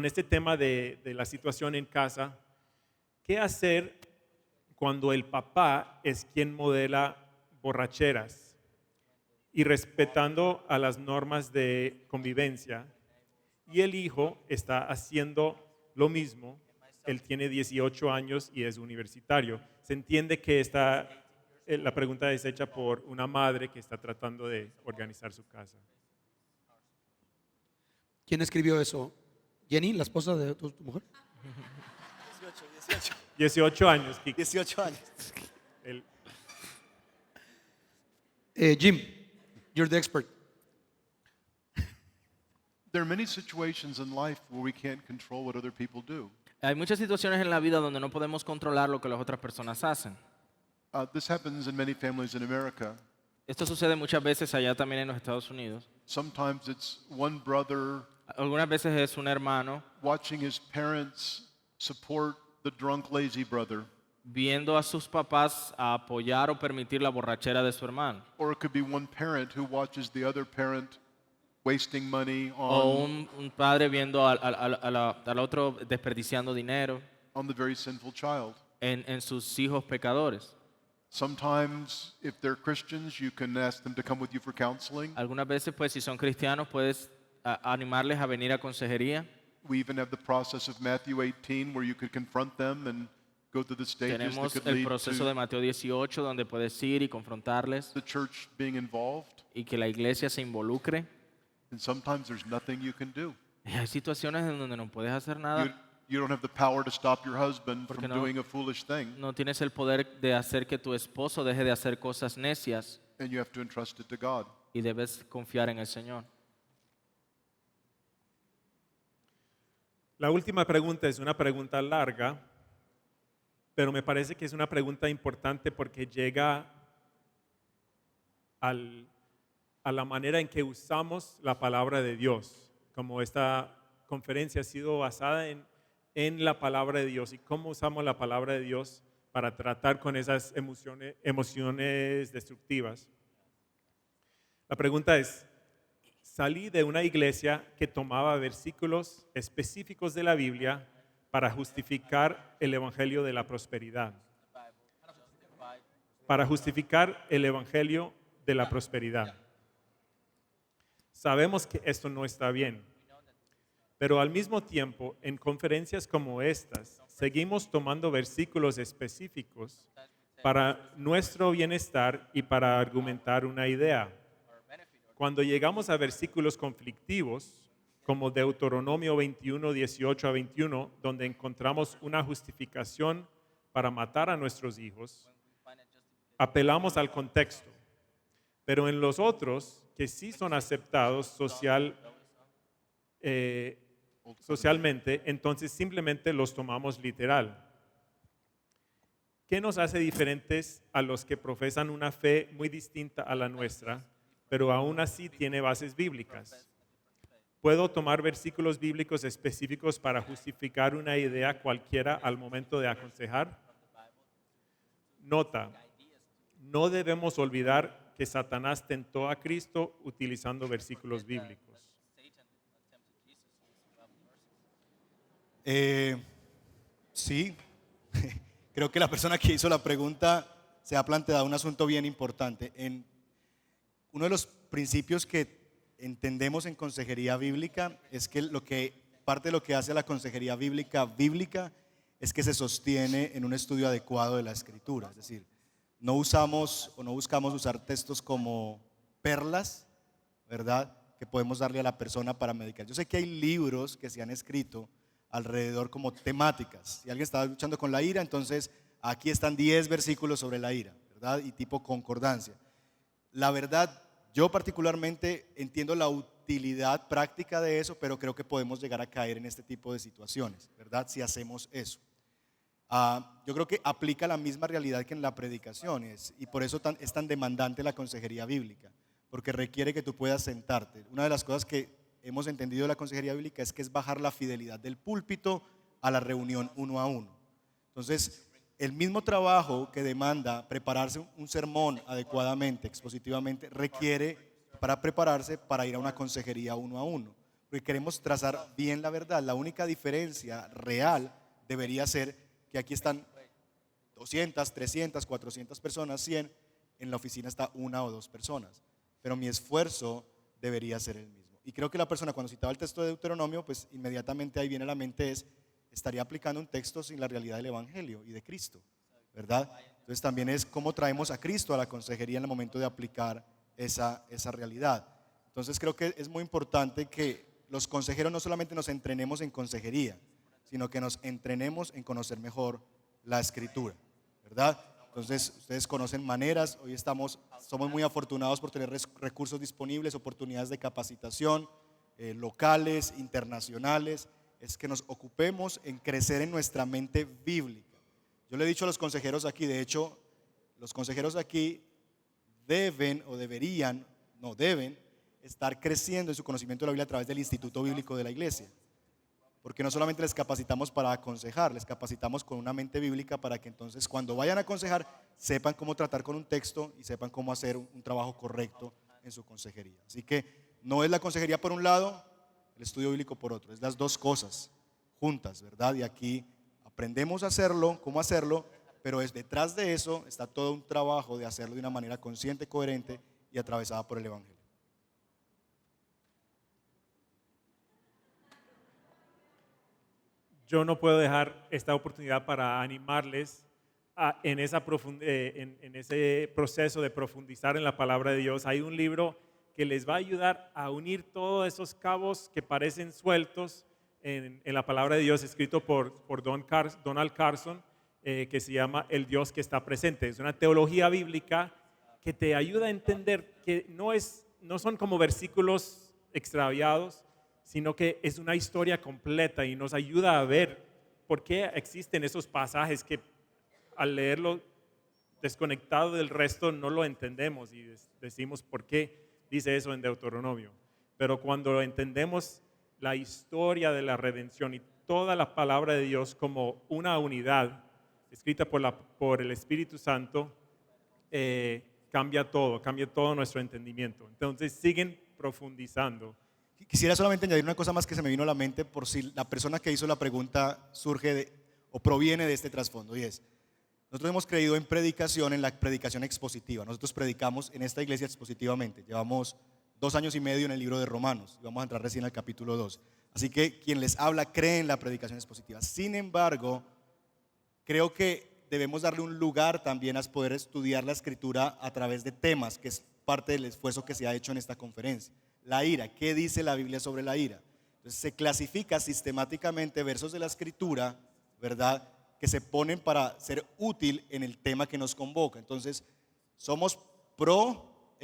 este tema de la situación en casa. ¿Qué hacer cuando el papá es quien modela borracheras y respetando a las normas de convivencia y el hijo está haciendo lo mismo? Él tiene 18 años y es universitario. Se entiende que la pregunta es hecha por una madre que está tratando de organizar su casa. ¿Quién escribió eso? ¿Jenny, la esposa de tu mujer? 18 años, Kiki. 18 años. Él- Jim, you're the expert. There are many situations in life where we can't control what other people do. Hay muchas situaciones en la vida donde no podemos controlar lo que las otras personas hacen. This happens in many families in America. Esto sucede muchas veces allá también en los Estados Unidos. Sometimes it's one brother Algunas veces es un hermano watching his parents support the drunk, lazy brother. viendo a sus papás a apoyar o permitir la borrachera de su hermano. Or it could be one parent who watches the other parent wasting money O un padre viendo al otro desperdiciando dinero on the very sinful child. en sus hijos pecadores. Sometimes, if they're Christians, you can ask them to come with you for counseling. Algunas veces, pues, si son cristianos, puedes animarles a venir a consejería. We even have the process of Matthew 18 where you could confront them and go through the stages that Tenemos could el lead proceso de to Mateo 18 donde puedes ir y confrontarles the church being involved. y que la iglesia se involucre. And sometimes there's nothing you can do. Y hay situaciones en donde no puedes hacer You, nada. you don't have the power to stop your husband Porque from no- doing a foolish thing, No tienes el poder de hacer que tu esposo deje de hacer cosas necias and you have to entrust it to God. y debes confiar en el Señor. La última pregunta es una pregunta larga, pero me parece que es una pregunta importante porque llega a la manera en que usamos la palabra de Dios. Como esta conferencia ha sido basada en la palabra de Dios y cómo usamos la palabra de Dios para tratar con esas emociones destructivas. La pregunta es, salí de una iglesia que tomaba versículos específicos de la Biblia para justificar el evangelio de la prosperidad. Para justificar el evangelio de la prosperidad. Sabemos que esto no está bien, pero al mismo tiempo, en conferencias como estas, seguimos tomando versículos específicos para nuestro bienestar y para argumentar una idea. Cuando llegamos a versículos conflictivos, como Deuteronomio 21, 18 a 21, donde encontramos una justificación para matar a nuestros hijos, apelamos al contexto. Pero en los otros, que sí son aceptados socialmente, entonces simplemente los tomamos literal. ¿Qué nos hace diferentes a los que profesan una fe muy distinta a la nuestra, pero aún así tiene bases bíblicas? ¿Puedo tomar versículos bíblicos específicos para justificar una idea cualquiera al momento de aconsejar? Nota, no debemos olvidar que Satanás tentó a Cristo utilizando versículos bíblicos. Sí, creo que la persona que hizo la pregunta se ha planteado un asunto bien importante. Uno de los principios que entendemos en consejería bíblica es que parte de lo que hace la consejería bíblica es que se sostiene en un estudio adecuado de la escritura. Es decir, no usamos o no buscamos usar textos como perlas, ¿verdad?, que podemos darle a la persona para medicar. Yo sé que hay libros que se han escrito alrededor como temáticas. Si alguien estaba luchando con la ira, entonces aquí están 10 versículos sobre la ira, ¿verdad?, y tipo concordancia. La verdad, yo particularmente entiendo la utilidad práctica de eso, pero creo que podemos llegar a caer en este tipo de situaciones, ¿verdad?, si hacemos eso. Yo creo que aplica la misma realidad que en la predicación y por eso es tan demandante la consejería bíblica, porque requiere que tú puedas sentarte. Una de las cosas que hemos entendido de la consejería bíblica es que es bajar la fidelidad del púlpito a la reunión uno a uno. Entonces, el mismo trabajo que demanda prepararse un sermón adecuadamente, expositivamente, requiere para prepararse para ir a una consejería uno a uno. Porque queremos trazar bien la verdad. La única diferencia real debería ser que aquí están 200, 300, 400 personas, 100, en la oficina está una o dos personas. Pero mi esfuerzo debería ser el mismo. Y creo que la persona cuando citaba el texto de Deuteronomio, pues inmediatamente ahí viene a la mente estaría aplicando un texto sin la realidad del Evangelio y de Cristo, ¿verdad? Entonces también es cómo traemos a Cristo a la consejería en el momento de aplicar esa realidad. Entonces creo que es muy importante que los consejeros no solamente nos entrenemos en consejería, sino que nos entrenemos en conocer mejor la Escritura, ¿verdad? Entonces ustedes conocen maneras, hoy somos muy afortunados por tener recursos disponibles, oportunidades de capacitación locales, internacionales. Es que nos ocupemos en crecer en nuestra mente bíblica. Yo le he dicho a los consejeros aquí, de hecho, los consejeros aquí deben estar creciendo en su conocimiento de la Biblia a través del Instituto Bíblico de la Iglesia. Porque no solamente les capacitamos para aconsejar, les capacitamos con una mente bíblica para que entonces cuando vayan a aconsejar sepan cómo tratar con un texto y sepan cómo hacer un trabajo correcto en su consejería. Así que no es la consejería por un lado, el estudio bíblico por otro, es las dos cosas juntas, ¿verdad? Y aquí aprendemos a hacerlo, cómo hacerlo, pero detrás de eso está todo un trabajo de hacerlo de una manera consciente, coherente y atravesada por el Evangelio. Yo no puedo dejar esta oportunidad para animarles en ese proceso de profundizar en la palabra de Dios. Hay un libro que les va a ayudar a unir todos esos cabos que parecen sueltos en la palabra de Dios, escrito por Donald Carson, que se llama El Dios que está presente. Es una teología bíblica que te ayuda a entender que no son como versículos extraviados, sino que es una historia completa y nos ayuda a ver por qué existen esos pasajes que al leerlo desconectado del resto no lo entendemos y decimos por qué dice eso en Deuteronomio. Pero cuando entendemos la historia de la redención y toda la palabra de Dios como una unidad escrita por el Espíritu Santo, cambia todo nuestro entendimiento. Entonces siguen profundizando. Quisiera solamente añadir una cosa más que se me vino a la mente por si la persona que hizo la pregunta surge o proviene de este trasfondo, y es: nosotros hemos creído en predicación, en la predicación expositiva. Nosotros predicamos en esta iglesia expositivamente. Llevamos 2 años y medio en el libro de Romanos y vamos a entrar recién al capítulo 2. Así que quien les habla cree en la predicación expositiva. Sin embargo, creo que debemos darle un lugar también a poder estudiar la Escritura a través de temas, que es parte del esfuerzo que se ha hecho en esta conferencia. La ira, ¿qué dice la Biblia sobre la ira? Entonces se clasifica sistemáticamente versos de la Escritura, ¿verdad?, que se ponen para ser útil en el tema que nos convoca. Entonces somos pro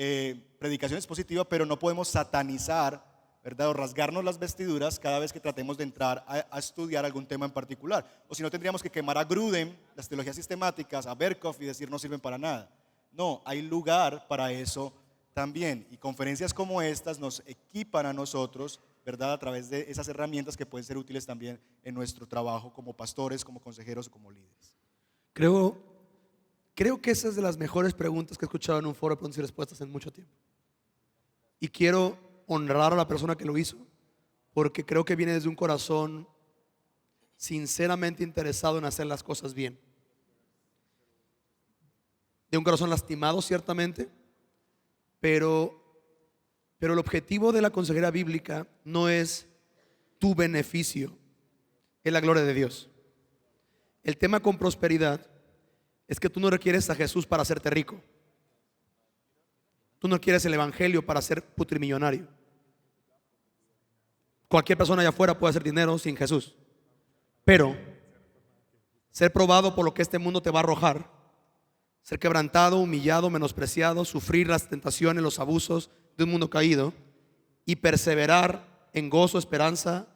predicación expositiva, pero no podemos satanizar, ¿verdad?, o rasgarnos las vestiduras cada vez que tratemos de entrar a estudiar algún tema en particular. O si no, tendríamos que quemar a Grudem, las teologías sistemáticas, a Berkhoff, y decir no sirven para nada. No, hay lugar para eso también, y conferencias como estas nos equipan a nosotros, ¿verdad?, a través de esas herramientas que pueden ser útiles también en nuestro trabajo como pastores, como consejeros o como líderes. Creo que esa es de las mejores preguntas que he escuchado en un foro de preguntas y respuestas en mucho tiempo. Y quiero honrar a la persona que lo hizo, porque creo que viene desde un corazón sinceramente interesado en hacer las cosas bien. De un corazón lastimado, ciertamente, pero el objetivo de la consejería bíblica no es tu beneficio, es la gloria de Dios. El tema con prosperidad es que tú no requieres a Jesús para hacerte rico. Tú no quieres el evangelio para ser putrimillonario. Cualquier persona allá afuera puede hacer dinero sin Jesús, pero ser probado por lo que este mundo te va a arrojar, ser quebrantado, humillado, menospreciado, sufrir las tentaciones, los abusos de un mundo caído y perseverar en gozo, esperanza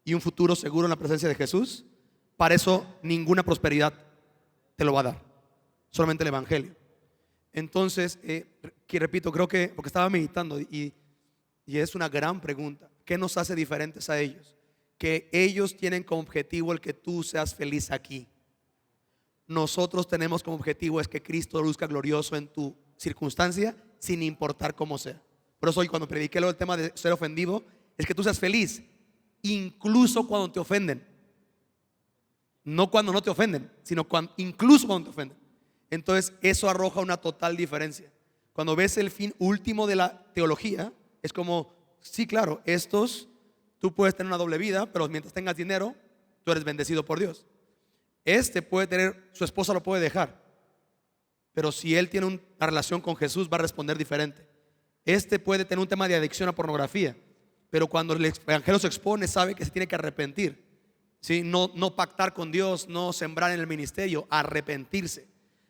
y un futuro seguro en la presencia de Jesús, para eso ninguna prosperidad te lo va a dar, solamente el evangelio. Entonces, repito, creo que, porque estaba meditando y es una gran pregunta, ¿qué nos hace diferentes a ellos? Que ellos tienen como objetivo el que tú seas feliz aquí. nosotros tenemos como objetivo es que Cristo luzca glorioso en tu circunstancia, sin importar cómo sea. Por eso hoy cuando prediqué el tema de ser ofendido, es que tú seas feliz, incluso cuando te ofenden. No cuando no te ofenden, sino incluso cuando te ofenden. Entonces eso arroja una total diferencia. Cuando ves el fin último de la teología, es como, sí, claro, tú puedes tener una doble vida, pero mientras tengas dinero, tú eres bendecido por Dios. Puede tener, su esposa lo puede dejar, pero si él tiene una relación con Jesús, va a responder diferente. Puede tener un tema de adicción a pornografía, pero cuando el evangelio se expone, sabe que se tiene que arrepentir. ¿Sí? No pactar con Dios, no sembrar en el ministerio, arrepentirse.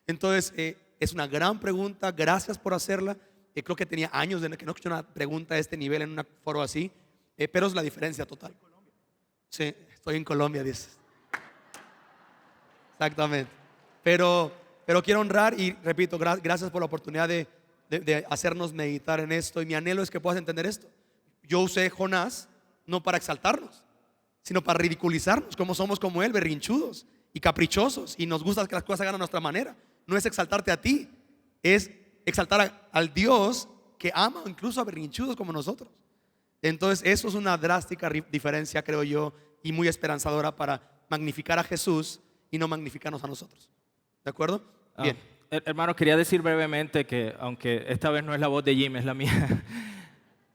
Entonces, es una gran pregunta, gracias por hacerla. Creo que tenía años de que no escuché una pregunta de este nivel en un foro así, pero es la diferencia total. Sí, estoy en Colombia, dices. Exactamente. Pero quiero honrar y repito, gracias por la oportunidad de hacernos meditar en esto. Y mi anhelo es que puedas entender esto. Yo usé Jonás no para exaltarnos, sino para ridiculizarnos, como somos como él, berrinchudos y caprichosos, y nos gusta que las cosas se hagan a nuestra manera. No es exaltarte a ti, es exaltar al Dios que ama incluso a berrinchudos como nosotros. Entonces eso es una drástica diferencia, creo yo, y muy esperanzadora para magnificar a Jesús y no magnificarnos a nosotros. ¿De acuerdo? Bien. Hermano, quería decir brevemente que, aunque esta vez no es la voz de Jim, es la mía,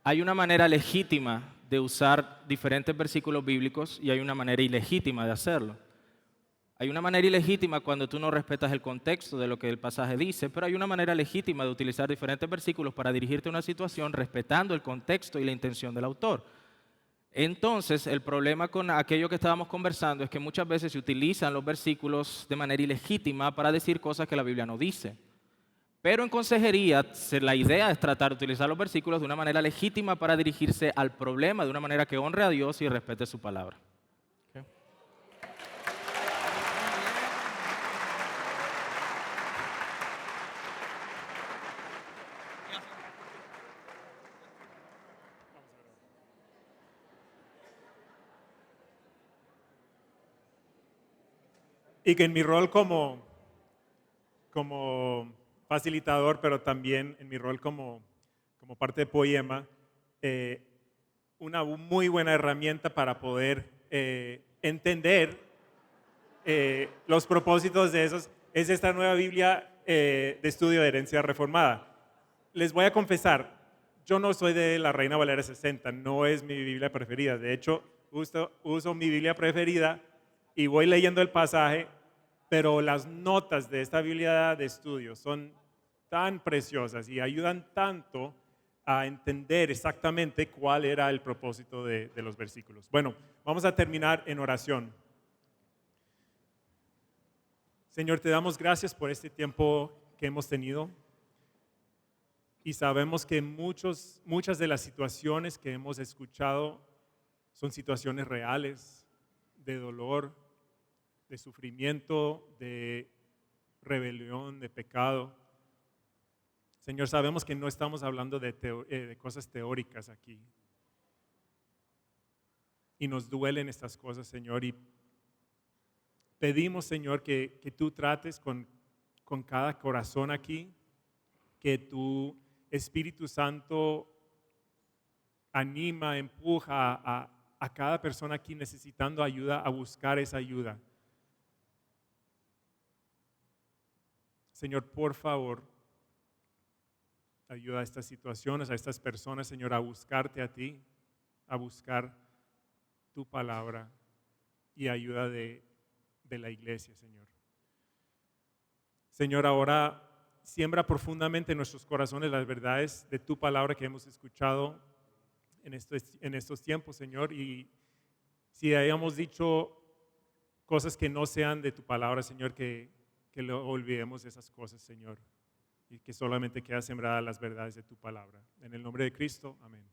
hay una manera legítima de usar diferentes versículos bíblicos y hay una manera ilegítima de hacerlo. Hay una manera ilegítima cuando tú no respetas el contexto de lo que el pasaje dice, pero hay una manera legítima de utilizar diferentes versículos para dirigirte a una situación respetando el contexto y la intención del autor. Entonces, el problema con aquello que estábamos conversando es que muchas veces se utilizan los versículos de manera ilegítima para decir cosas que la Biblia no dice. Pero en consejería, la idea es tratar de utilizar los versículos de una manera legítima para dirigirse al problema de una manera que honre a Dios y respete su palabra. Okay. Y que en mi rol como facilitador, pero también en mi rol como parte de Poema, una muy buena herramienta para poder entender los propósitos de esos, es esta nueva Biblia de estudio de herencia reformada. Les voy a confesar, yo no soy de la Reina Valera 60, no es mi Biblia preferida. De hecho, uso mi Biblia preferida y voy leyendo el pasaje, pero las notas de esta Biblia de estudio son tan preciosas y ayudan tanto a entender exactamente cuál era el propósito de los versículos. Bueno, vamos a terminar en oración. Señor, te damos gracias por este tiempo que hemos tenido y sabemos que muchas de las situaciones que hemos escuchado son situaciones reales, de dolor, de sufrimiento, de rebelión, de pecado. Señor, sabemos que no estamos hablando de cosas teóricas aquí. Y nos duelen estas cosas, Señor. Y pedimos, Señor, que tú trates con cada corazón aquí, que tu Espíritu Santo anima, empuja a cada persona aquí necesitando ayuda a buscar esa ayuda. Señor, por favor, ayuda a estas situaciones, a estas personas, Señor, a buscarte a ti, a buscar tu palabra y ayuda de la iglesia, Señor. Señor, ahora siembra profundamente en nuestros corazones las verdades de tu palabra que hemos escuchado en estos tiempos, Señor, y si hayamos dicho cosas que no sean de tu palabra, Señor, que lo olvidemos esas cosas, Señor, y que solamente queda sembrada las verdades de tu palabra. En el nombre de Cristo, amén.